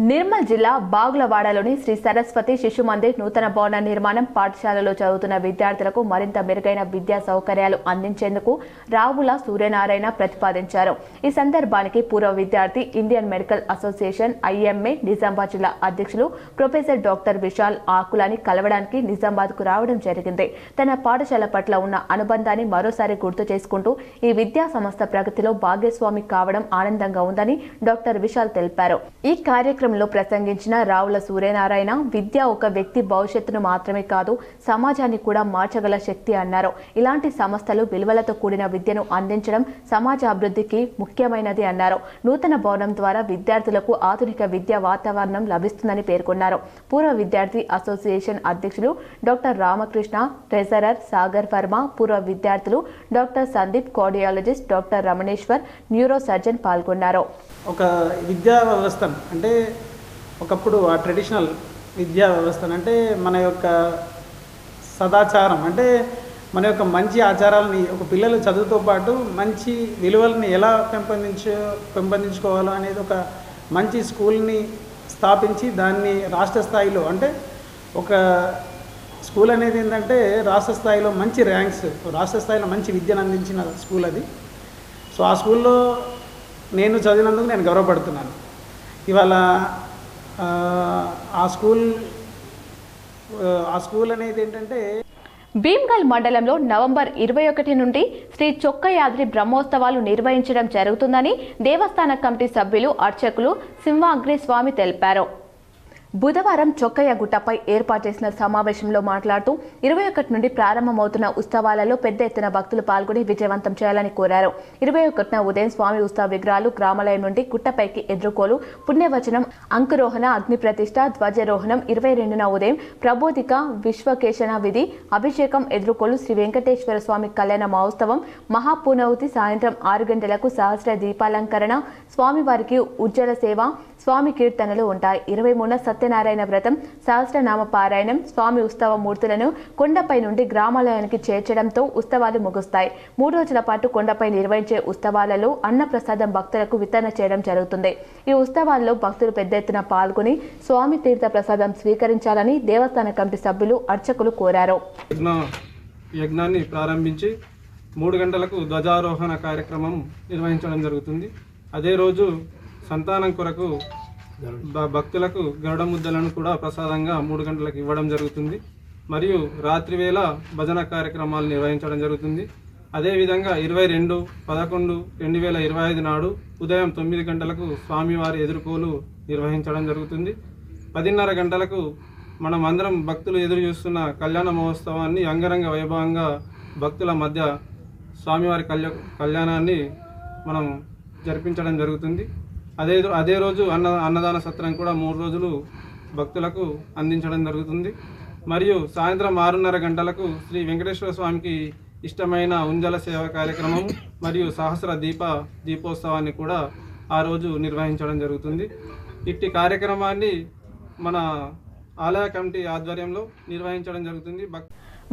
నిర్మల్ జిల్లా బాగులవాడలోని శ్రీ సరస్వతి శిశు మందిర్ నూతన భవన నిర్మాణం పాఠశాలలో చదువుతున్న విద్యార్థులకు మరింత మెరుగైన విద్యా సౌకర్యాలు అందించేందుకు రావుల సూర్యనారాయణ ప్రతిపాదించారు. ఈ సందర్భానికి పూర్వ విద్యార్థి Indian medical association IMA Nizamabad జిల్లా అధ్యక్షులు ప్రొఫెసర్ డాక్టర్ విశాల్ ఆకులాని కలవడానికి నిజామాబాద్కు రావడం జరిగింది. తన పాఠశాల పట్ల ఉన్న అనుబంధాన్ని మరోసారి గుర్తు చేసుకుంటూ ఈ విద్యా సంస్థ ప్రగతిలో భాగస్వామి కావడం ఆనందంగా ఉందని డాక్టర్ విశాల్ తెలిపారు. ఈ కార్యక్రమంలో ప్రసంగించిన రావుల సూర్యనారాయణ విద్య ఒక వ్యక్తి భవిష్యత్తును మాత్రమే కాదు, సమాజాన్ని కూడా మార్చగల శక్తి అన్నారు. ఇలాంటి సంస్థలు విలువలతో కూడిన విద్యను అందించడం సమాజ అభివృద్ధికి ముఖ్యమైనది అన్నారు. నూతన భవనం ద్వారా విద్యార్థులకు ఆధునిక విద్యా వాతావరణం లభిస్తుందని పేర్కొన్నారు. పూర్వ విద్యార్థి అసోసియేషన్ అధ్యక్షులు డాక్టర్ రామకృష్ణ, ట్రెజరర్ సాగర్ వర్మ, పూర్వ విద్యార్థులు doctor Sandeep, cardiologist doctor Ramaneshwar, neuro surgeon పాల్గొన్నారు. ఒక విద్యా వ్యవస్థను అంటే ఒకప్పుడు ఆ ట్రెడిషనల్ విద్యా వ్యవస్థను అంటే మన యొక్క సదాచారం అంటే మన యొక్క మంచి ఆచారాలని ఒక పిల్లలు చదువుతో పాటు మంచి విలువలని ఎలా పెంపొందించుకోవాలో అనేది ఒక మంచి స్కూల్ని స్థాపించి దాన్ని రాష్ట్ర స్థాయిలో అంటే ఒక స్కూల్ అనేది ఏంటంటే రాష్ట్ర స్థాయిలో మంచి ర్యాంక్స్, రాష్ట్ర స్థాయిలో మంచి విద్యను అందించిన స్కూల్ అది. సో ఆ స్కూల్లో నేను చదివినందుకు నేను గర్వపడుతున్నాను. ఇవాళ ఆ స్కూల్ అనేది ఏంటంటే భీమ్గల్ మండలంలో నవంబర్ 21 నుండి శ్రీ చొక్కయాద్రి బ్రహ్మోత్సవాలు నిర్వహించడం జరుగుతుందని దేవస్థాన కమిటీ సభ్యులు, అర్చకులు సింహాగ్రి స్వామి తెలిపారు. బుధవారం చొక్కయ్య గుట్టపై ఏర్పాటు చేసిన సమావేశంలో మాట్లాడుతూ 21 నుండి ప్రారంభమవుతున్న ఉత్సవాలలో పెద్ద ఎత్తున భక్తులు పాల్గొని విజయవంతం చేయాలని కోరారు. 21న ఉదయం స్వామి ఉత్సవ విగ్రహాలు గ్రామాలయం నుండి గుట్టపైకి ఎదుర్కోలు, పుణ్యవచనం, అంకురోహణ, అగ్ని ప్రతిష్ఠ, ధ్వజారోహణం, 22న ఉదయం ప్రబోధిక, విశ్వకేశన విధి, అభిషేకం, ఎదుర్కోలు, శ్రీ వెంకటేశ్వర స్వామి కళ్యాణ మహోత్సవం, మహాపూర్ణాహుతి సాయంత్రం 6 గంటలకు సహస్ర దీపాలంకరణ, స్వామివారికి ఉజ్జల సేవ, స్వామి కీర్తనలు ఉంటాయి. 23న సత్యనారాయణ వ్రతం, సహస్రనామ పారాయణం, స్వామి ఉత్సవ మూర్తులను కొండపై నుండి గ్రామాలయానికి చేర్చడంతో ఉత్సవాలు ముగుస్తాయి. 3 రోజుల పాటు కొండపై నిర్వహించే ఉత్సవాలలో అన్నప్రసాదం భక్తులకు వితరణ చేయడం జరుగుతుంది. ఈ ఉత్సవాల్లో భక్తులు పెద్ద ఎత్తున పాల్గొని స్వామి తీర్థ ప్రసాదం స్వీకరించాలని దేవస్థాన కమిటీ సభ్యులు, అర్చకులు కోరారు. యజ్ఞాన్ని ప్రారంభించి 3 గంటలకు ధ్వజారోహణ కార్యక్రమం నిర్వహించడం జరుగుతుంది. అదే రోజు సంతానం కొరకు భక్తులకు గరుడ ముద్దలను కూడా ప్రసాదంగా 3 గంటలకు ఇవ్వడం జరుగుతుంది. మరియు రాత్రివేళ భజన కార్యక్రమాలు నిర్వహించడం జరుగుతుంది. అదేవిధంగా 22/11/2025 నాడు ఉదయం 9 గంటలకు స్వామివారి ఎదుర్కోలు నిర్వహించడం జరుగుతుంది. 10:30 గంటలకు మనం అందరం భక్తులు ఎదురు చూస్తున్న కళ్యాణ మహోత్సవాన్ని అంగరంగ వైభవంగా భక్తుల మధ్య స్వామివారి కళ్యాణాన్ని మనం జరిపించడం జరుగుతుంది. అదే రోజు అన్నదాన సత్రం కూడా 3 రోజులు భక్తులకు అందించడం జరుగుతుంది. మరియు సాయంత్రం 6:30 గంటలకు శ్రీ వెంకటేశ్వర స్వామికి ఇష్టమైన ఉంజల సేవ కార్యక్రమం మరియు సహస్ర దీపోత్సవాన్ని కూడా ఆ రోజు నిర్వహించడం జరుగుతుంది. ఇట్టి కార్యక్రమాన్ని మన ఆలయ కమిటీ ఆధ్వర్యంలో నిర్వహించడం జరుగుతుంది.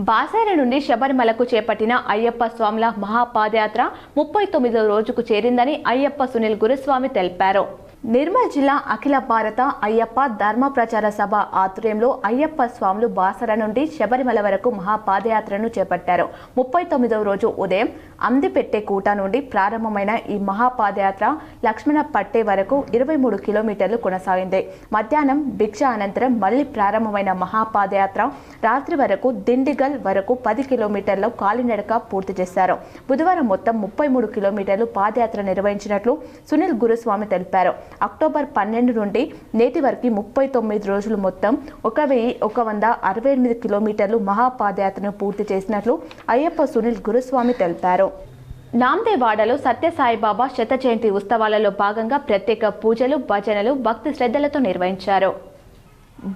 బాసర నుండి శబరిమలకు చేపట్టిన అయ్యప్ప స్వాముల మహాపాదయాత్ర 39వ రోజుకు చేరిందని అయ్యప్ప సునీల్ గురుస్వామి తెలిపారు. నిర్మల్ జిల్లా అఖిల భారత అయ్యప్ప ధర్మ ప్రచార సభ ఆధ్వర్యంలో అయ్యప్ప స్వాములు బాసర నుండి శబరిమల వరకు మహాపాదయాత్రను చేపట్టారు. 39వ రోజు ఉదయం అందిపెట్టే కూట నుండి ప్రారంభమైన ఈ మహాపాదయాత్ర లక్ష్మణ పట్టే వరకు 23 కిలోమీటర్లు కొనసాగింది. మధ్యాహ్నం భిక్ష అనంతరం మళ్లీ ప్రారంభమైన మహాపాదయాత్ర రాత్రి వరకు దిండిగల్ వరకు 10 కిలోమీటర్ల కాలినడక పూర్తి చేశారు. బుధవారం మొత్తం 33 కిలోమీటర్లు పాదయాత్ర నిర్వహించినట్లు సునీల్ గురుస్వామి తెలిపారు. అక్టోబర్ 12 నుండి నేటి వరకు 39 రోజులు మొత్తం 1168 కిలోమీటర్లు మహాపాదయాత్రను పూర్తి చేసినట్లు అయ్యప్ప సునీల్ గురుస్వామి తెలిపారు. నాందేవాడలో సత్యసాయిబాబా శత జయంతి ఉత్సవాలలో భాగంగా ప్రత్యేక పూజలు, భజనలు భక్తి శ్రద్ధలతో నిర్వహించారు.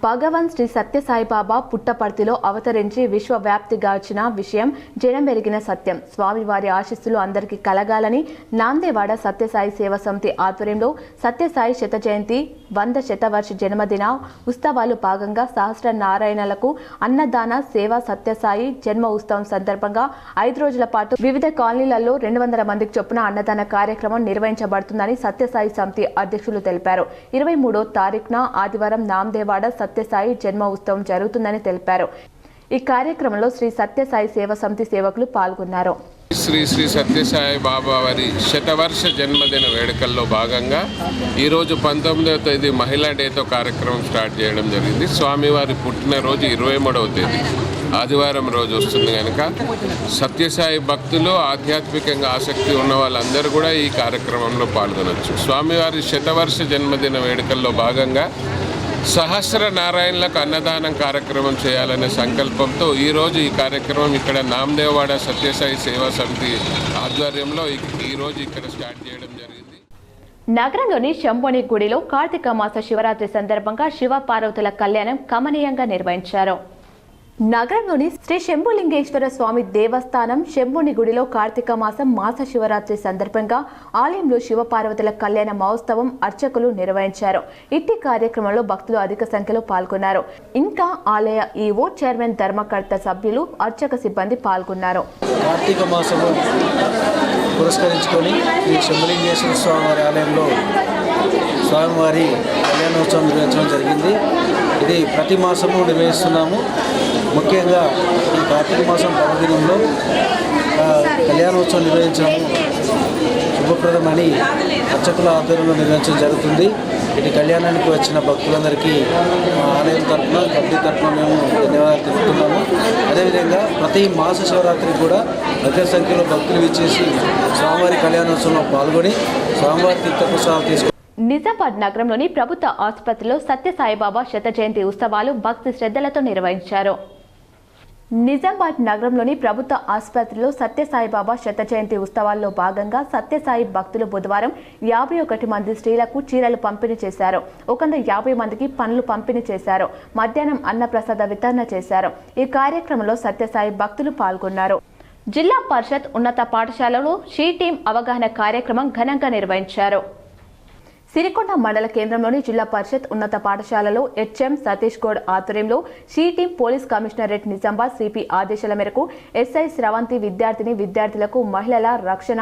భగవాన్ శ్రీ సత్యసాయిబాబా పుట్టపర్తిలో అవతరించి విశ్వవ్యాప్తిగాచిన విషయం జనమెరిగిన సత్యం. స్వామివారి ఆశీస్సులు అందరికీ కలగాలని నాందేవాడ సత్యసాయి సేవా సమితి ఆధ్వర్యంలో సత్యసాయి శత జయంతి 100 శతవర్ష జన్మదిన ఉత్సవాలు భాగంగా సహస్రనారాయణలకు అన్నదాన సేవ సత్యసాయి జన్మ ఉత్సవం సందర్భంగా 5 రోజుల పాటు వివిధ కాలనీలలో 200 మందికి చొప్పున అన్నదాన కార్యక్రమం నిర్వహించబడుతుందని సత్యసాయి సమితి అధ్యక్షులు తెలిపారు. 23వ తారీఖున ఆదివారం నాందేవాడ సత్యసాయి జన్మ ఉత్సవం జరుగుతుందని తెలిపారు. ఈ కార్యక్రమంలో శ్రీ సత్యసాయి సేవా సమితి సేవకులు పాల్గొన్నారు. శ్రీ శ్రీ సత్యసాయి బాబా వారి శతవర్ష జన్మదిన వేడుకల్లో భాగంగా ఈరోజు 19వ తేదీ మహిళా డేతో కార్యక్రమం స్టార్ట్ చేయడం జరిగింది. స్వామివారి పుట్టినరోజు 23వ తేదీ ఆదివారం రోజు వస్తుంది కనుక సత్యసాయి భక్తులు, ఆధ్యాత్మికంగా ఆసక్తి ఉన్న వాళ్ళందరూ కూడా ఈ కార్యక్రమంలో పాల్గొనవచ్చు. స్వామివారి శతవర్ష జన్మదిన వేడుకల్లో భాగంగా సహస్ర నారాయణలకు అన్నదానం కార్యక్రమం చేయాలనే సంకల్పంతో ఈరోజు ఈ కార్యక్రమం ఇక్కడ నాందేవాడ సత్యసాయి సేవా సమితి ఆధ్వర్యంలో ఈరోజు ఇక్కడ స్టార్ట్ చేయడం జరిగింది. నగరంలోని శంభోని గుడిలో కార్తీక మాస శివరాత్రి సందర్భంగా శివ పార్వతుల కళ్యాణం కమనీయంగా నిర్వహించారు. నగరంలోని శ్రీ శంభులింగేశ్వర స్వామి దేవస్థానం శంభుని గుడిలో కార్తీక మాస శివరాత్రి సందర్భంగా ఆలయంలో శివపార్వతుల కళ్యాణ మహోత్సవం అర్చకులు నిర్వహించారు. ఇట్టి కార్యక్రమంలో భక్తులు అధిక సంఖ్యలో పాల్గొన్నారు. ఇంకా ఆలయ ఈవో, చైర్మన్, ధర్మకర్త సభ్యులు, అర్చక సిబ్బంది పాల్గొన్నారు. కార్తీక మాసము పురస్కరించుకొని ఈ శంభులింగేశ్వర స్వామి వారి ఆలయంలో స్వామివారి కళ్యాణోత్సవం నిర్వహించడం జరిగింది. ఇది ప్రతి మాసము నిర్వహిస్తున్నాము. ముఖ్యంగా ఈ కార్తీక మాసం పర్వదినంలో కళ్యాణోత్సవం నిర్వహించడం శుభప్రదమని అర్చకుల ఆధ్వర్యంలో నిర్వహించడం జరుగుతుంది. ఇటు కళ్యాణానికి వచ్చిన భక్తులందరికీ ఆలయం తరఫున, కమిటీ తరఫున మేము ధన్యవాదాలు తెలుపుతున్నాము. అదేవిధంగా ప్రతి మాస శివరాత్రి కూడా అధిక సంఖ్యలో భక్తులు విచ్చేసి స్వామివారి కళ్యాణోత్సవంలో పాల్గొని స్వామివారి తీర్థప్రసాదాలు తీసుకు నిజామాబాద్ నగరంలోని ప్రభుత్వ ఆసుపత్రిలో సత్యసాయిబాబా శత జయంతి ఉత్సవాలు భక్తి శ్రద్ధలతో నిర్వహించారు. నిజామాబాద్ నగరంలోని ప్రభుత్వ ఆసుపత్రిలో సత్యసాయిబాబా శత జయంతి ఉత్సవాల్లో భాగంగా సత్యసాయి భక్తులు బుధవారం 51 మంది స్త్రీలకు చీరలు పంపిణీ చేశారు. 150 మందికి పండ్లు పంపిణీ చేశారు. మధ్యాహ్నం అన్నప్రసాద వితరణ చేశారు. ఈ కార్యక్రమంలో సత్యసాయి భక్తులు పాల్గొన్నారు. జిల్లా పరిషత్ ఉన్నత పాఠశాలలో షీ టీం అవగాహన కార్యక్రమం ఘనంగా నిర్వహించారు. సిరికొండ మండల కేంద్రంలోని జిల్లా పరిషత్ ఉన్నత పాఠశాలలో హెచ్ఎం సతీష్ గౌడ్ ఆధ్వర్యంలో she team police commissionerate Nizamabad CP ఆదేశాల మేరకు ఎస్ఐ స్రవంతి విద్యార్థులకు మహిళల రక్షణ,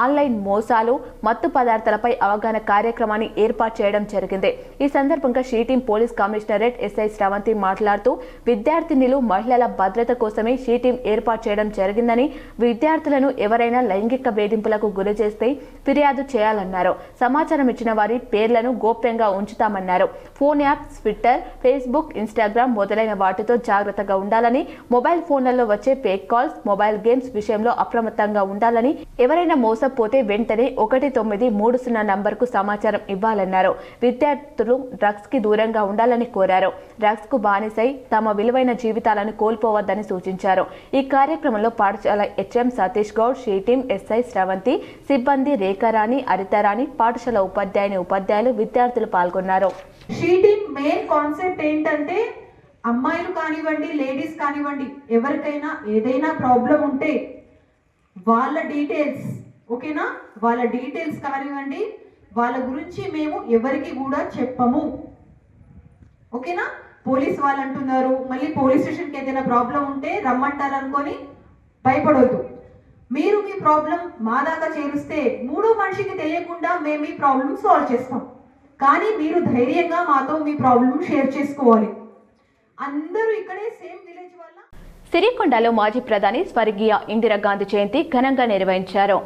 ఆన్లైన్ మోసాలు, మత్తు పదార్థాలపై అవగాహన కార్యక్రమాన్ని ఏర్పాటు చేయడం జరిగింది. ఈ సందర్భంగా she team police commissionerate SI Sravanthi మాట్లాడుతూ విద్యార్థినులు మహిళల భద్రత కోసమే షీ టీం ఏర్పాటు చేయడం జరిగిందని, విద్యార్థులను ఎవరైనా లైంగిక వేధింపులకు గురి చేస్తే ఫిర్యాదు చేయాలన్నారు. సమాచారం ఇచ్చిన వారి పేర్లను గోప్యంగా ఉంచుతామన్నారు. Phone apps, Twitter, Facebook, Instagram మొదలైన వాటితో జాగ్రత్తగా ఉండాలని, మొబైల్ ఫోన్లలో వచ్చే ఫేక్ కాల్స్, మొబైల్ గేమ్స్ విషయంలో అప్రమత్తంగా ఉండాలని, ఎవరైనా మోసపోతే వెంటనే 1930 నంబర్కు సమాచారం ఇవ్వాలన్నారు. విద్యార్థులు డ్రగ్స్ కి దూరంగా ఉండాలని కోరారు. డ్రగ్స్ కు బానిసై తమ విలువైన జీవితాలను కోల్పోవద్దని సూచించారు. ఈ కార్యక్రమంలో పాఠశాల HM Satish Goud, she team SI Sravanthi, సిబ్బంది రేఖారాణి, హరితారాణి, పాఠశాల ఉపాధ్యాయులు, విద్యార్థులు పాల్గొన్నారు. షీ టీం మెయిన్ కాన్సెప్ట్ ఏంటంటే అమ్మాయిలు కానివ్వండి, లేడీస్ కానివ్వండి, ఎవరికైనా ఏదైనా ప్రాబ్లం ఉంటే వాళ్ళ డీటెయిల్స్, ఓకేనా, వాళ్ళ డీటెయిల్స్ కానివ్వండి, వాళ్ళ గురించి మేము ఎవరికి కూడా చెప్పము, ఓకేనా. పోలీస్ వాళ్ళు అంటున్నారు, మళ్ళీ పోలీస్ స్టేషన్కి ఏదైనా ప్రాబ్లం ఉంటే రమ్మంటారు అనుకొని భయపడొద్దు. మీరు మీ ప్రాబ్లం మా దాకా చేరుస్తే మూడో మనిషికి తెలియకుండా మేము మీ ప్రాబ్లం సాల్వ్ చేస్తాం. కానీ మీరు ధైర్యంగా మాతో మీ ప్రాబ్లం షేర్ చేసుకోవాలి. అందరూ ఇక్కడే సేమ్ విలేజ్ వల్ల. సిరికొండలో మాజీ ప్రధాని స్వర్గీయ ఇందిరాగాంధీ జయంతి ఘనంగా నిర్వహించారు.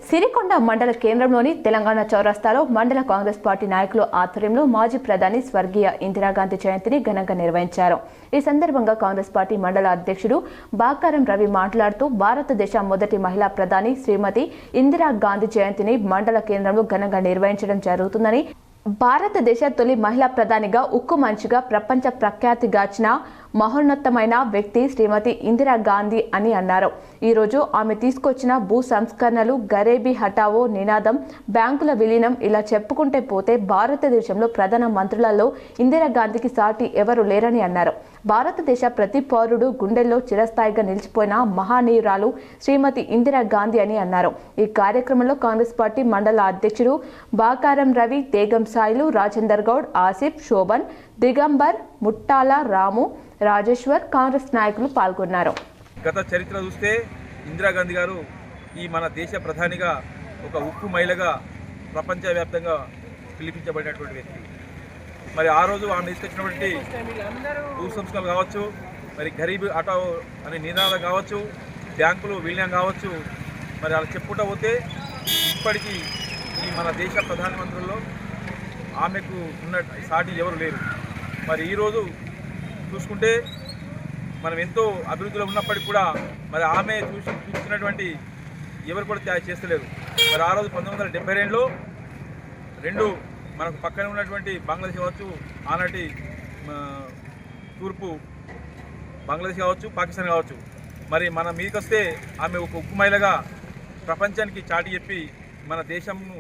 సిరికొండ మండల కేంద్రంలోని తెలంగాణ చౌరస్తాలో మండల కాంగ్రెస్ పార్టీ నాయకుల ఆధ్వర్యంలో మాజీ ప్రధాని స్వర్గీయ ఇందిరాగాంధీ జయంతిని ఘనంగా నిర్వహించారు. ఈ సందర్భంగా కాంగ్రెస్ పార్టీ మండల అధ్యక్షుడు బాకారం రవి మాట్లాడుతూ భారతదేశ మొదటి మహిళా ప్రధాని శ్రీమతి ఇందిరాగాంధీ జయంతిని మండల కేంద్రంలో ఘనంగా నిర్వహించడం జరుగుతుందని, భారతదేశ తొలి మహిళా ప్రధానిగా ఉక్కు మంచిగా ప్రపంచ ప్రఖ్యాతిగాచిన మహోన్నతమైన వ్యక్తి శ్రీమతి ఇందిరాగాంధీ అని అన్నారు. ఈరోజు ఆమె తీసుకొచ్చిన భూ సంస్కరణలు, గరీబీ హఠావో నినాదం, బ్యాంకుల విలీనం, ఇలా చెప్పుకుంటే పోతే భారతదేశంలో ప్రధాన మంత్రులలో ఇందిరాగాంధీకి సాటి ఎవరు లేరని అన్నారు. భారతదేశ ప్రతి పౌరుడు గుండెల్లో చిరస్థాయిగా నిలిచిపోయిన మహానీయురాలు శ్రీమతి ఇందిరాగాంధీ అని అన్నారు. ఈ కార్యక్రమంలో కాంగ్రెస్ పార్టీ మండల అధ్యక్షుడు బాకారం రవి, తేగం సాయిలు, రాజేందర్ గౌడ్, ఆసిఫ్, శోభన్, దిగంబర్, ముట్టాల రాము, రాజేశ్వర్, కాంగ్రెస్ నాయకులు పాల్గొన్నారు. గత చరిత్ర చూస్తే ఇందిరాగాంధీ గారు ఈ మన దేశ ప్రధానిగా ఒక ఉక్కు మహిళగా ప్రపంచవ్యాప్తంగా పిలిపించబడినటువంటి వ్యక్తి. మరి ఆ రోజు ఆమె తీసుకొచ్చినటువంటి భూ సంస్కరణలు కావచ్చు, మరి గరీబ్ హఠావో అనే నినాదం కావచ్చు, బ్యాంకులు విలీనం కావచ్చు, మరి అలా చెప్పుకుంటూ పోతే ఇప్పటికీ ఈ మన దేశ ప్రధానమంత్రుల్లో ఆమెకు ఉన్న సాటి ఎవరు లేరు. మరి ఈరోజు చూసుకుంటే మనం ఎంతో అభివృద్ధిలో ఉన్నప్పటికీ కూడా మరి ఆమె చూసినటువంటి ఎవరు కూడా త్యాగం చేస్తలేరు. మరి ఆ రోజు 1972లో రెండు మనకు పక్కన ఉన్నటువంటి బంగ్లాదేశ్ కావచ్చు, ఆనాటి తూర్పు బంగ్లాదేశ్ కావచ్చు, పాకిస్తాన్ కావచ్చు, మరి మన మీదకి వస్తే ఆమె ఒక ఉక్కు మహిళగా ప్రపంచానికి చాటి చెప్పి మన దేశంను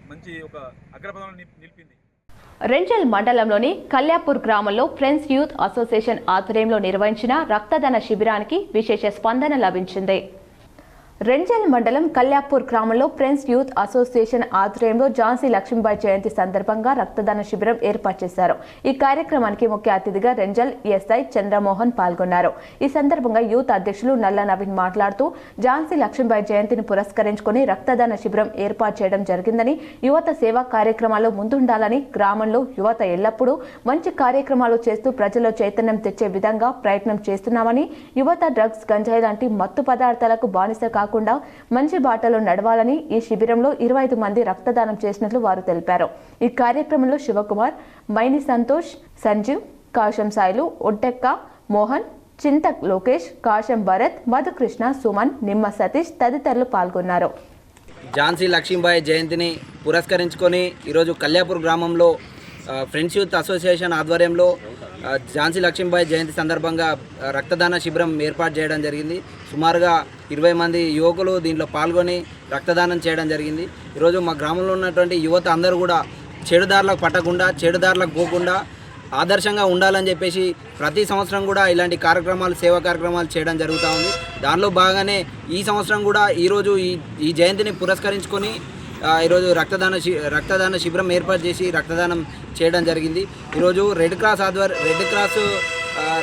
మంచి ఒక అగ్రపదంలో నిలిపింది. రెంజల్ మండలంలోని కల్యాపూర్ గ్రామంలో ఫ్రెండ్స్ యూత్ అసోసియేషన్ ఆధ్వర్యంలో నిర్వహించిన రక్తదాన శిబిరానికి విశేష స్పందన లభించింది. రెంజల్ మండలం కల్యాపూర్ గ్రామంలో ఫ్రెండ్స్ యూత్ అసోసియేషన్ ఆధ్వర్యంలో ఝాన్సీ లక్ష్మీబాయి జయంతి సందర్భంగా రక్తదాన శిబిరం ఏర్పాటు చేశారు. ఈ కార్యక్రమానికి ముఖ్య అతిథిగా రెంజల్ ఎస్ఐ చంద్రమోహన్ పాల్గొన్నారు. ఈ సందర్భంగా యూత్ అధ్యక్షులు నల్ల నవీన్ మాట్లాడుతూ ఝాన్సీ లక్ష్మీబాయి జయంతిని పురస్కరించుకుని రక్తదాన శిబిరం ఏర్పాటు చేయడం జరిగిందని, యువత సేవా కార్యక్రమాల్లో ముందుండాలని, గ్రామంలో యువత ఎల్లప్పుడూ మంచి కార్యక్రమాలు చేస్తూ ప్రజల్లో చైతన్యం తెచ్చే విధంగా ప్రయత్నం చేస్తున్నామని, యువత డ్రగ్స్, గంజాయి లాంటి మత్తు పదార్థాలకు బానిస కాకుండా మంచి బాటలో నడవాలని ఈ శిబిరంలో 25 మంది రక్తదానం చేసినట్లు వారు తెలిపారు. ఈ కార్యక్రమంలో శివకుమార్, మైని సంతోష్, సంజీవ్, కాశం సాయిలు, ఒడ్డెక్క మోహన్, చింతక్ లోకేష్, కాశం భరత్, మధుకృష్ణ, సుమన్, నిమ్మ సతీష్ తదితరులు పాల్గొన్నారు. ఝాన్సీ లక్ష్మీబాయి జయంతిని పురస్కరించుకొని ఈరోజు కల్యాపూర్ గ్రామంలో ఫ్రెండ్స్ యూత్ అసోసియేషన్ ఆధ్వర్యంలో ఝాన్సీ లక్ష్మీబాయి జయంతి సందర్భంగా రక్తదాన శిబిరం ఏర్పాటు చేయడం జరిగింది. సుమారుగా 20 మంది యువకులు దీంట్లో పాల్గొని రక్తదానం చేయడం జరిగింది. ఈరోజు మా గ్రామంలో ఉన్నటువంటి యువత అందరూ కూడా చెడుదారులకు పట్టకుండా, చెడుదారులకు పోకుండా ఆదర్శంగా ఉండాలని చెప్పేసి ప్రతి సంవత్సరం కూడా ఇలాంటి కార్యక్రమాలు, సేవా కార్యక్రమాలు చేయడం జరుగుతూ ఉంది. దానిలో భాగంగానే ఈ సంవత్సరం కూడా ఈరోజు ఈ జయంతిని పురస్కరించుకొని ఈరోజు రక్తదాన శిబిరం ఏర్పాటు చేసి రక్తదానం చేయడం జరిగింది. ఈరోజు రెడ్ క్రాస్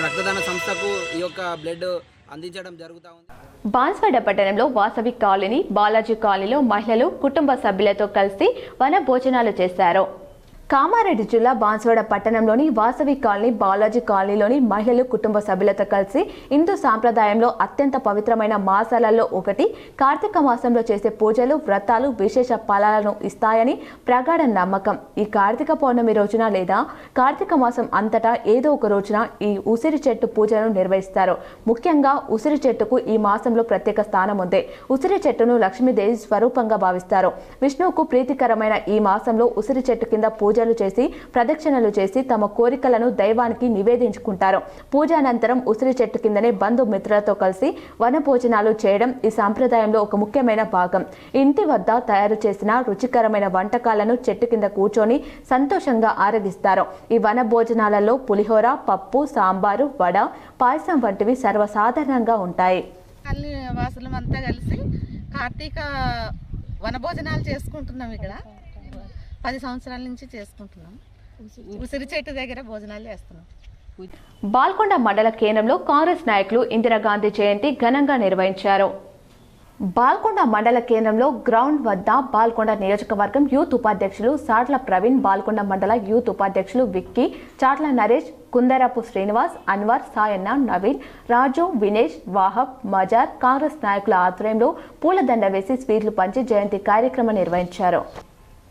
రక్తదాన సంస్థకు ఈ యొక్క బ్లడ్ అందించడం జరుగుతూ ఉంది. బాన్స్వాడ పట్టణంలో వాసవి కాలనీ, బాలాజీ కాలనీలో మహిళలు కుటుంబ సభ్యులతో కలిసి వన భోజనాలు చేశారు. కామారెడ్డి జిల్లా బాన్స్వాడ పట్టణంలోని వాసవి కాలనీ, బాలాజీ కాలనీలోని మహిళలు కుటుంబ సభ్యులతో కలిసి హిందూ సాంప్రదాయంలో అత్యంత పవిత్రమైన మాసాలలో ఒకటి కార్తీక మాసంలో చేసే పూజలు, వ్రతాలు విశేష ఫలాలను ఇస్తాయని ప్రగాఢ నమ్మకం. ఈ కార్తీక పౌర్ణమి రోజున లేదా కార్తీక మాసం అంతటా ఏదో ఒక రోజున ఈ ఉసిరి చెట్టు పూజలను నిర్వహిస్తారు. ముఖ్యంగా ఉసిరి చెట్టుకు ఈ మాసంలో ప్రత్యేక స్థానం ఉంది. ఉసిరి చెట్టును లక్ష్మీదేవి స్వరూపంగా భావిస్తారు. విష్ణువుకు ప్రీతికరమైన ఈ మాసంలో ఉసిరి చెట్టు కింద పూజలు చేసి ప్రదక్షిణలు చేసి తమ కోరికలను దైవానికి నివేదించుకుంటారు. పూజ అనంతరం ఉసిరి చెట్టు కిందనే బంధుమిత్రులతో కలిసి వన భోజనాలు చేయడం ఈ సాంప్రదాయంలో ఒక ముఖ్యమైన భాగం. ఇంటి వద్ద తయారు చేసిన రుచికరమైన వంటకాలను చెట్టు కింద కూర్చొని సంతోషంగా ఆరగిస్తారు. ఈ వన భోజనాలలో పులిహోర, పప్పు, సాంబారు, వడ, పాయసం వంటివి సర్వసాధారణంగా ఉంటాయి. వాసులమంతా కలిసి కార్తీక వనభోజనాలు చేసుకుంటున్నాం. ఇక్కడ 10 సంవత్సరాల నుంచి చేసుకుంటున్నాం. ఉసిరి చెట్టు దగ్గర భోజనాలు చేస్తున్నాం. బాల్కొండ మండల కేంద్రంలో కాంగ్రెస్ నాయకులు ఇందిరాగాంధీ జయంతి ఘనంగా నిర్వహించారు. బాల్కొండ మండల కేంద్రంలో గ్రౌండ్ వద్ద బాల్కొండ నియోజకవర్గం యూత్ ఉపాధ్యక్షులు సాట్ల ప్రవీణ్, బాల్కొండ మండల యూత్ ఉపాధ్యక్షులు విక్కీ, చాట్ల నరేష్, కుందరపు శ్రీనివాస్, అన్వర్, సాయన్న, నవీన్, రాజు, వినేష్, వాహబ్, మజార్ కాంగ్రెస్ నాయకుల ఆధ్వర్యంలో పూలదండ వేసి స్వీట్లు పంచి జయంతి కార్యక్రమం నిర్వహించారు.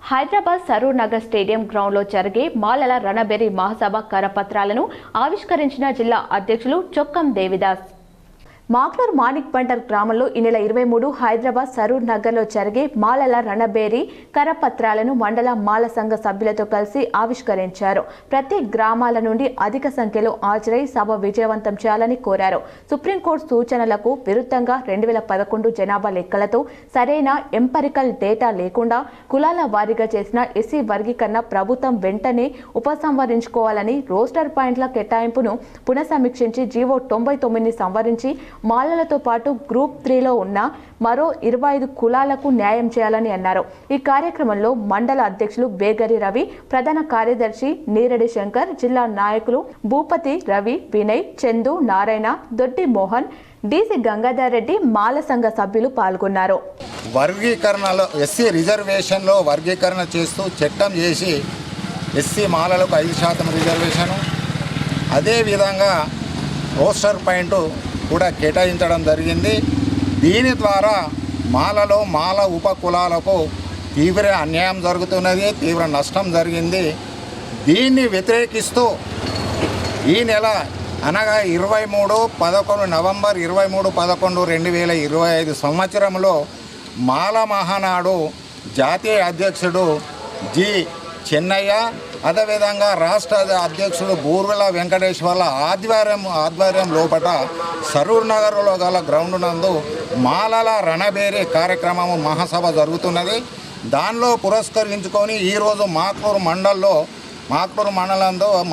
హైదరాబాద్ సరూర్ నగర్ స్టేడియం గ్రౌండ్లో జరిగే మాలల రణబెరి మహాసభ కరపత్రాలను ఆవిష్కరించిన జిల్లా అధ్యక్షులు చొక్కం దేవిదాస్. మాక్లూర్ మాణిక్ బంటర్ గ్రామంలో ఈ నెల 23 హైదరాబాద్ సరూర్ నగర్లో జరిగే మాలల రణబేరి కరపత్రాలను మండల మాల సంఘ సభ్యులతో కలిసి ఆవిష్కరించారు. ప్రతి గ్రామాల నుండి అధిక సంఖ్యలో హాజరై సభ విజయవంతం చేయాలని కోరారు. సుప్రీంకోర్టు సూచనలకు విరుద్ధంగా 2011 జనాభా లెక్కలతో సరైన ఎంపరికల్ డేటా లేకుండా కులాల వారీగా చేసిన ఎస్సీ వర్గీకరణ ప్రభుత్వం వెంటనే ఉపసంహరించుకోవాలని, రోస్టర్ పాయింట్ల కేటాయింపును పునఃసమీక్షించి జీవో 99ని సంవరించి మాలలతో పాటు గ్రూప్ 3లో ఉన్న మరో 25 కులాలకు న్యాయం చేయాలని అన్నారు. ఈ కార్యక్రమంలో మండల అధ్యక్షులు బేగరి రవి, ప్రధాన కార్యదర్శి నీరడి శంకర్, జిల్లా నాయకులు భూపతి, రవి, వినయ్, చందు, నారాయణ, దొడ్డి మోహన్, డీసీ గంగాధర్ రెడ్డి, మాల సంఘ సభ్యులు పాల్గొన్నారు. వర్గీకరణలో ఎస్సీ రిజర్వేషన్లో వర్గీకరణ చేస్తూ చట్టం చేసి ఎస్సీ మాలలకు 5% రిజర్వేషను, అదేవిధంగా రోస్టర్ పాయింట్ కూడా కేటాయించడం జరిగింది. దీని ద్వారా మాల ఉప కులాలకు తీవ్ర అన్యాయం జరుగుతున్నది, తీవ్ర నష్టం జరిగింది. దీన్ని వ్యతిరేకిస్తూ ఈ నెల అనగా 23 నవంబర్ 23 2025 సంవత్సరంలో మాల మహానాడు జాతీయ అధ్యక్షుడు జి చెన్నయ్య, అదేవిధంగా రాష్ట్ర అధ్యక్షుడు బూర్గుల వెంకటేశ్వర్ల ఆధ్వర్యం లోపల సరూర్ నగర్లో గల గ్రౌండ్ నందు మాలల రణబేరి కార్యక్రమం మహాసభ జరుగుతున్నది. దానిలో పురస్కరించుకొని ఈరోజు మాక్లూరు మండలంలో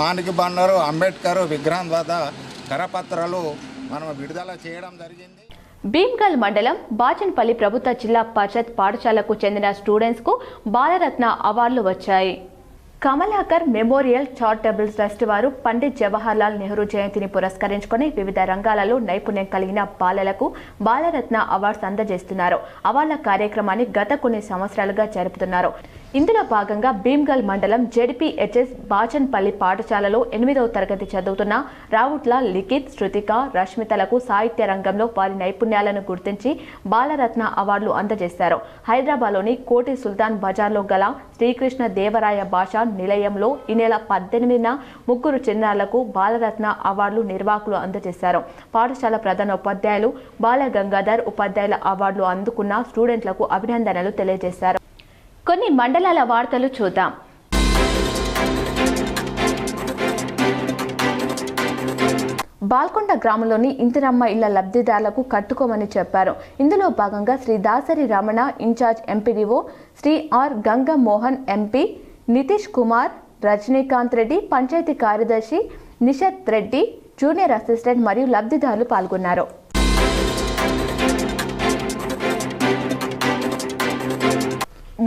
మాణిక్ బండరు అంబేద్కర్ విగ్రహం వద్ద కరపత్రాలు మనం విడుదల చేయడం జరిగింది. భీమ్గల్ మండలం బాచన్పల్లి ప్రభుత్వ జిల్లా పరిషత్ పాఠశాలకు చెందిన స్టూడెంట్స్కు బాలరత్న అవార్డులు వచ్చాయి. కమలాకర్ మెమోరియల్ చారిటబుల్ ట్రస్ట్ వారు పండిత్ జవహర్లాల్ నెహ్రూ జయంతిని పురస్కరించుకొని వివిధ రంగాలలో నైపుణ్యం కలిగిన బాలలకు బాలరత్న అవార్డ్స్ అందజేస్తున్నారు. అవార్డుల కార్యక్రమాన్ని గత కొన్ని సంవత్సరాలుగా జరుపుతున్నారు. ఇందులో భాగంగా భీమ్గల్ మండలం జెడ్పీహెచ్ఎస్ బాచన్పల్లి పాఠశాలలో 8వ తరగతి చదువుతున్న రావుట్ల లిఖిత్, శృతిక, రష్మితలకు సాహిత్య రంగంలో వారి నైపుణ్యాలను గుర్తించి బాలరత్న అవార్డులు అందజేశారు. హైదరాబాద్లోని కోటి సుల్తాన్ బజార్లో గల శ్రీకృష్ణ దేవరాయ భాషా నిలయంలో ఈ నెల 18న 3 చిన్నారులకు బాలరత్న అవార్డులు నిర్వాహకులు అందజేశారు. పాఠశాల ప్రధాన ఉపాధ్యాయులు బాల గంగాధర్ ఉపాధ్యాయుల అవార్డులు అందుకున్న స్టూడెంట్లకు అభినందనలు తెలియజేశారు. కొన్ని మండలాల వార్తలు చూద్దాం. బాల్కొండ గ్రామంలోని ఇందిరమ్మ ఇళ్ల లబ్ధిదారులకు కట్టుకోమని చెప్పారు. ఇందులో భాగంగా Shri Dasari Ramana incharge MPDO, Shri R Ganga Mohan MP, Nitish Kumar, Rajinikanth Reddy, panchayat కార్యదర్శి నిషత్ రెడ్డి, జూనియర్ అసిస్టెంట్ మరియు లబ్ధిదారులు పాల్గొన్నారు.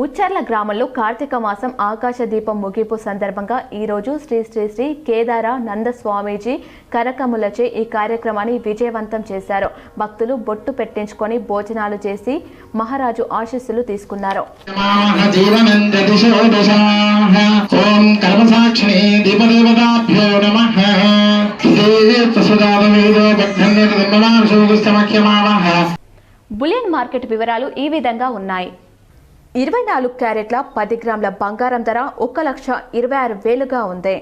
ముచ్చర్ల గ్రామంలో కార్తీక మాసం ఆకాశ దీపం ముగింపు సందర్భంగా ఈరోజు శ్రీ శ్రీ శ్రీ కేదార నంద స్వామీజీ కరకములచే ఈ కార్యక్రమాన్ని విజయవంతం చేశారు. భక్తులు బొట్టు పెట్టించుకొని భోజనాలు చేసి మహారాజు ఆశీస్సులు తీసుకున్నారు. బులియన్ మార్కెట్ వివరాలు ఈ విధంగా ఉన్నాయి. 24 క్యారెట్ల 10 గ్రాముల బంగారం ధర 1,26,000గా ఉంది.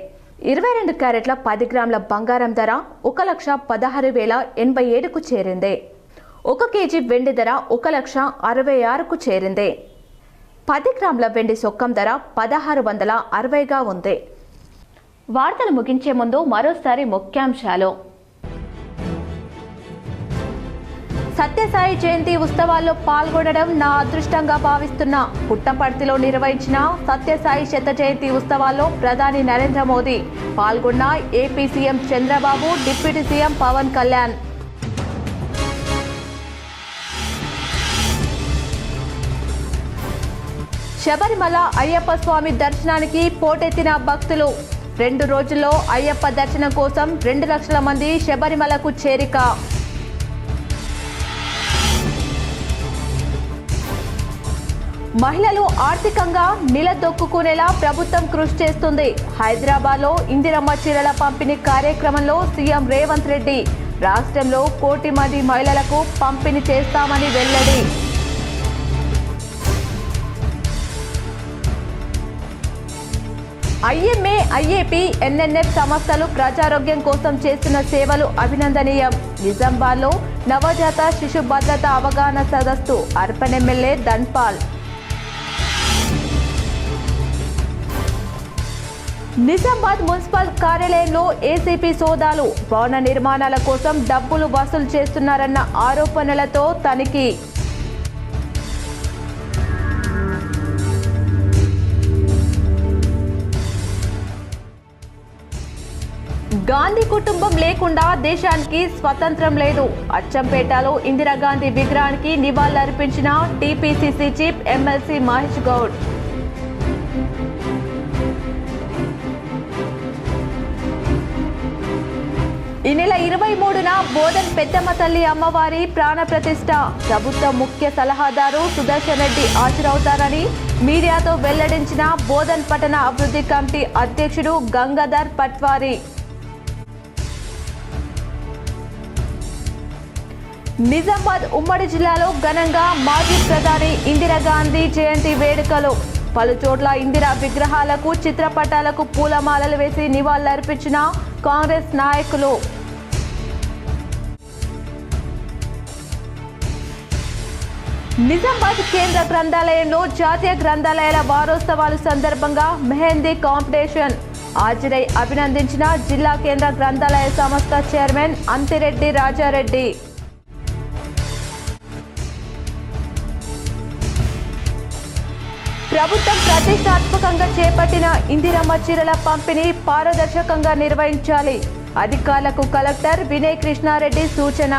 22 క్యారెట్ల 10 గ్రాముల బంగారం ధర 1,16,087కు చేరింది. 1 కేజీ వెండి ధర 1,66,000కు చేరింది. 10 గ్రాముల వెండి సొక్కం ధర 1,660గా ఉంది. వార్తలు ముగించే ముందు మరోసారి ముఖ్యాంశాలు. సత్యసాయి జయంతి ఉత్సవాల్లో పాల్గొనడం నా అదృష్టంగా భావిస్తున్నా. పుట్టపర్తిలో నిర్వహించిన సత్యసాయి శత జయంతి ఉత్సవాల్లో ప్రధాని నరేంద్ర మోదీ పాల్గొన్న AP CM Chandrababu, deputy CM Pawan Kalyan. Sabarimala Ayyappa Swamy దర్శనానికి పోటెత్తిన భక్తులు. 2 రోజుల్లో అయ్యప్ప దర్శనం కోసం 2 లక్షల మంది శబరిమలకు చేరిక. మహిళలు ఆర్థికంగా నిలదొక్కునేలా ప్రభుత్వం కృషి చేస్తుంది. హైదరాబాద్లో ఇందిరమ్మ చీరల పంపిణీ కార్యక్రమంలో సీఎం రేవంత్ రెడ్డి రాష్ట్రంలో 1 కోటి మంది మహిళలకు పంపిణీ చేస్తామని వెల్లడి. ఐఎంఏ, ఐఏపీ, ఎన్ఎన్ఎఫ్ సంస్థలు ప్రజారోగ్యం కోసం చేస్తున్న సేవలు అభినందనీయం. నిజామాబాద్లో నవజాత శిశు భద్రత అవగాహన సదస్సు అర్పణ ఎమ్మెల్యే ధన్పాల్. నిజామాబాద్ మున్సిపల్ కార్యాలయంలో ఏసీపీ సోదాలు. భవన నిర్మాణాల కోసం డబ్బులు వసూలు చేస్తున్నారన్న ఆరోపణలతో తనిఖీ. గాంధీ కుటుంబం లేకుండా దేశానికి స్వతంత్రం లేదు. అచ్చంపేటలో ఇందిరాగాంధీ విగ్రహానికి నివాళులర్పించిన TPCC chief MLC Mahesh Goud. ఈ నెల 23న బోధన్ పెద్దమ్మ తల్లి అమ్మవారి ప్రాణ ప్రతిష్ఠ. ప్రభుత్వ ముఖ్య సలహాదారు సుదర్శన్ రెడ్డి హాజరవుతారని మీడియాతో వెల్లడించిన బోధన్ పట్టణ అభివృద్ధి కమిటీ అధ్యక్షుడు గంగాధర్ పట్వారి. నిజామాబాద్ ఉమ్మడి జిల్లాలో ఘనంగా మాజీ ప్రధాని ఇందిరాగాంధీ జయంతి వేడుకలు. పలు చోట్ల ఇందిరా విగ్రహాలకు, చిత్రపటాలకు పూలమాలలు వేసి నివాళులర్పించిన కాంగ్రెస్ నాయకులు. నిజామాబాద్ కేంద్ర గ్రంథాలయంలో జాతీయ గ్రంథాలయాల వారోత్సవాల సందర్భంగా మెహందీ కాంపిటీషన్. హాజరై అభినందించిన జిల్లా కేంద్ర గ్రంథాలయ సంస్థ చైర్మన్ అంతిరెడ్డి రాజారెడ్డి. ప్రభుత్వం ప్రతిష్టాత్మకంగా చేపట్టిన ఇందిరమ్మ చీరల పంపిణీ పారదర్శకంగా నిర్వహించాలి. అధికారులకు కలెక్టర్ వినయ్ కృష్ణారెడ్డి సూచన.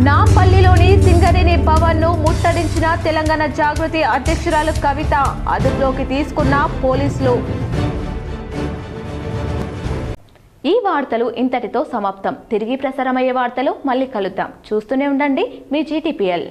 నాంపల్లిలోని సింగరేణి భవన్ ను ముట్టడించిన తెలంగాణ జాగృతి అధ్యక్షురాలు కవిత అదుపులోకి తీసుకున్న పోలీసులు. ఈ వార్తలు ఇంతటితో సమాప్తం. తిరిగి ప్రసారమయ్యే వార్తలు మళ్ళీ కలుద్దాం. చూస్తూనే ఉండండి మీ GTPL.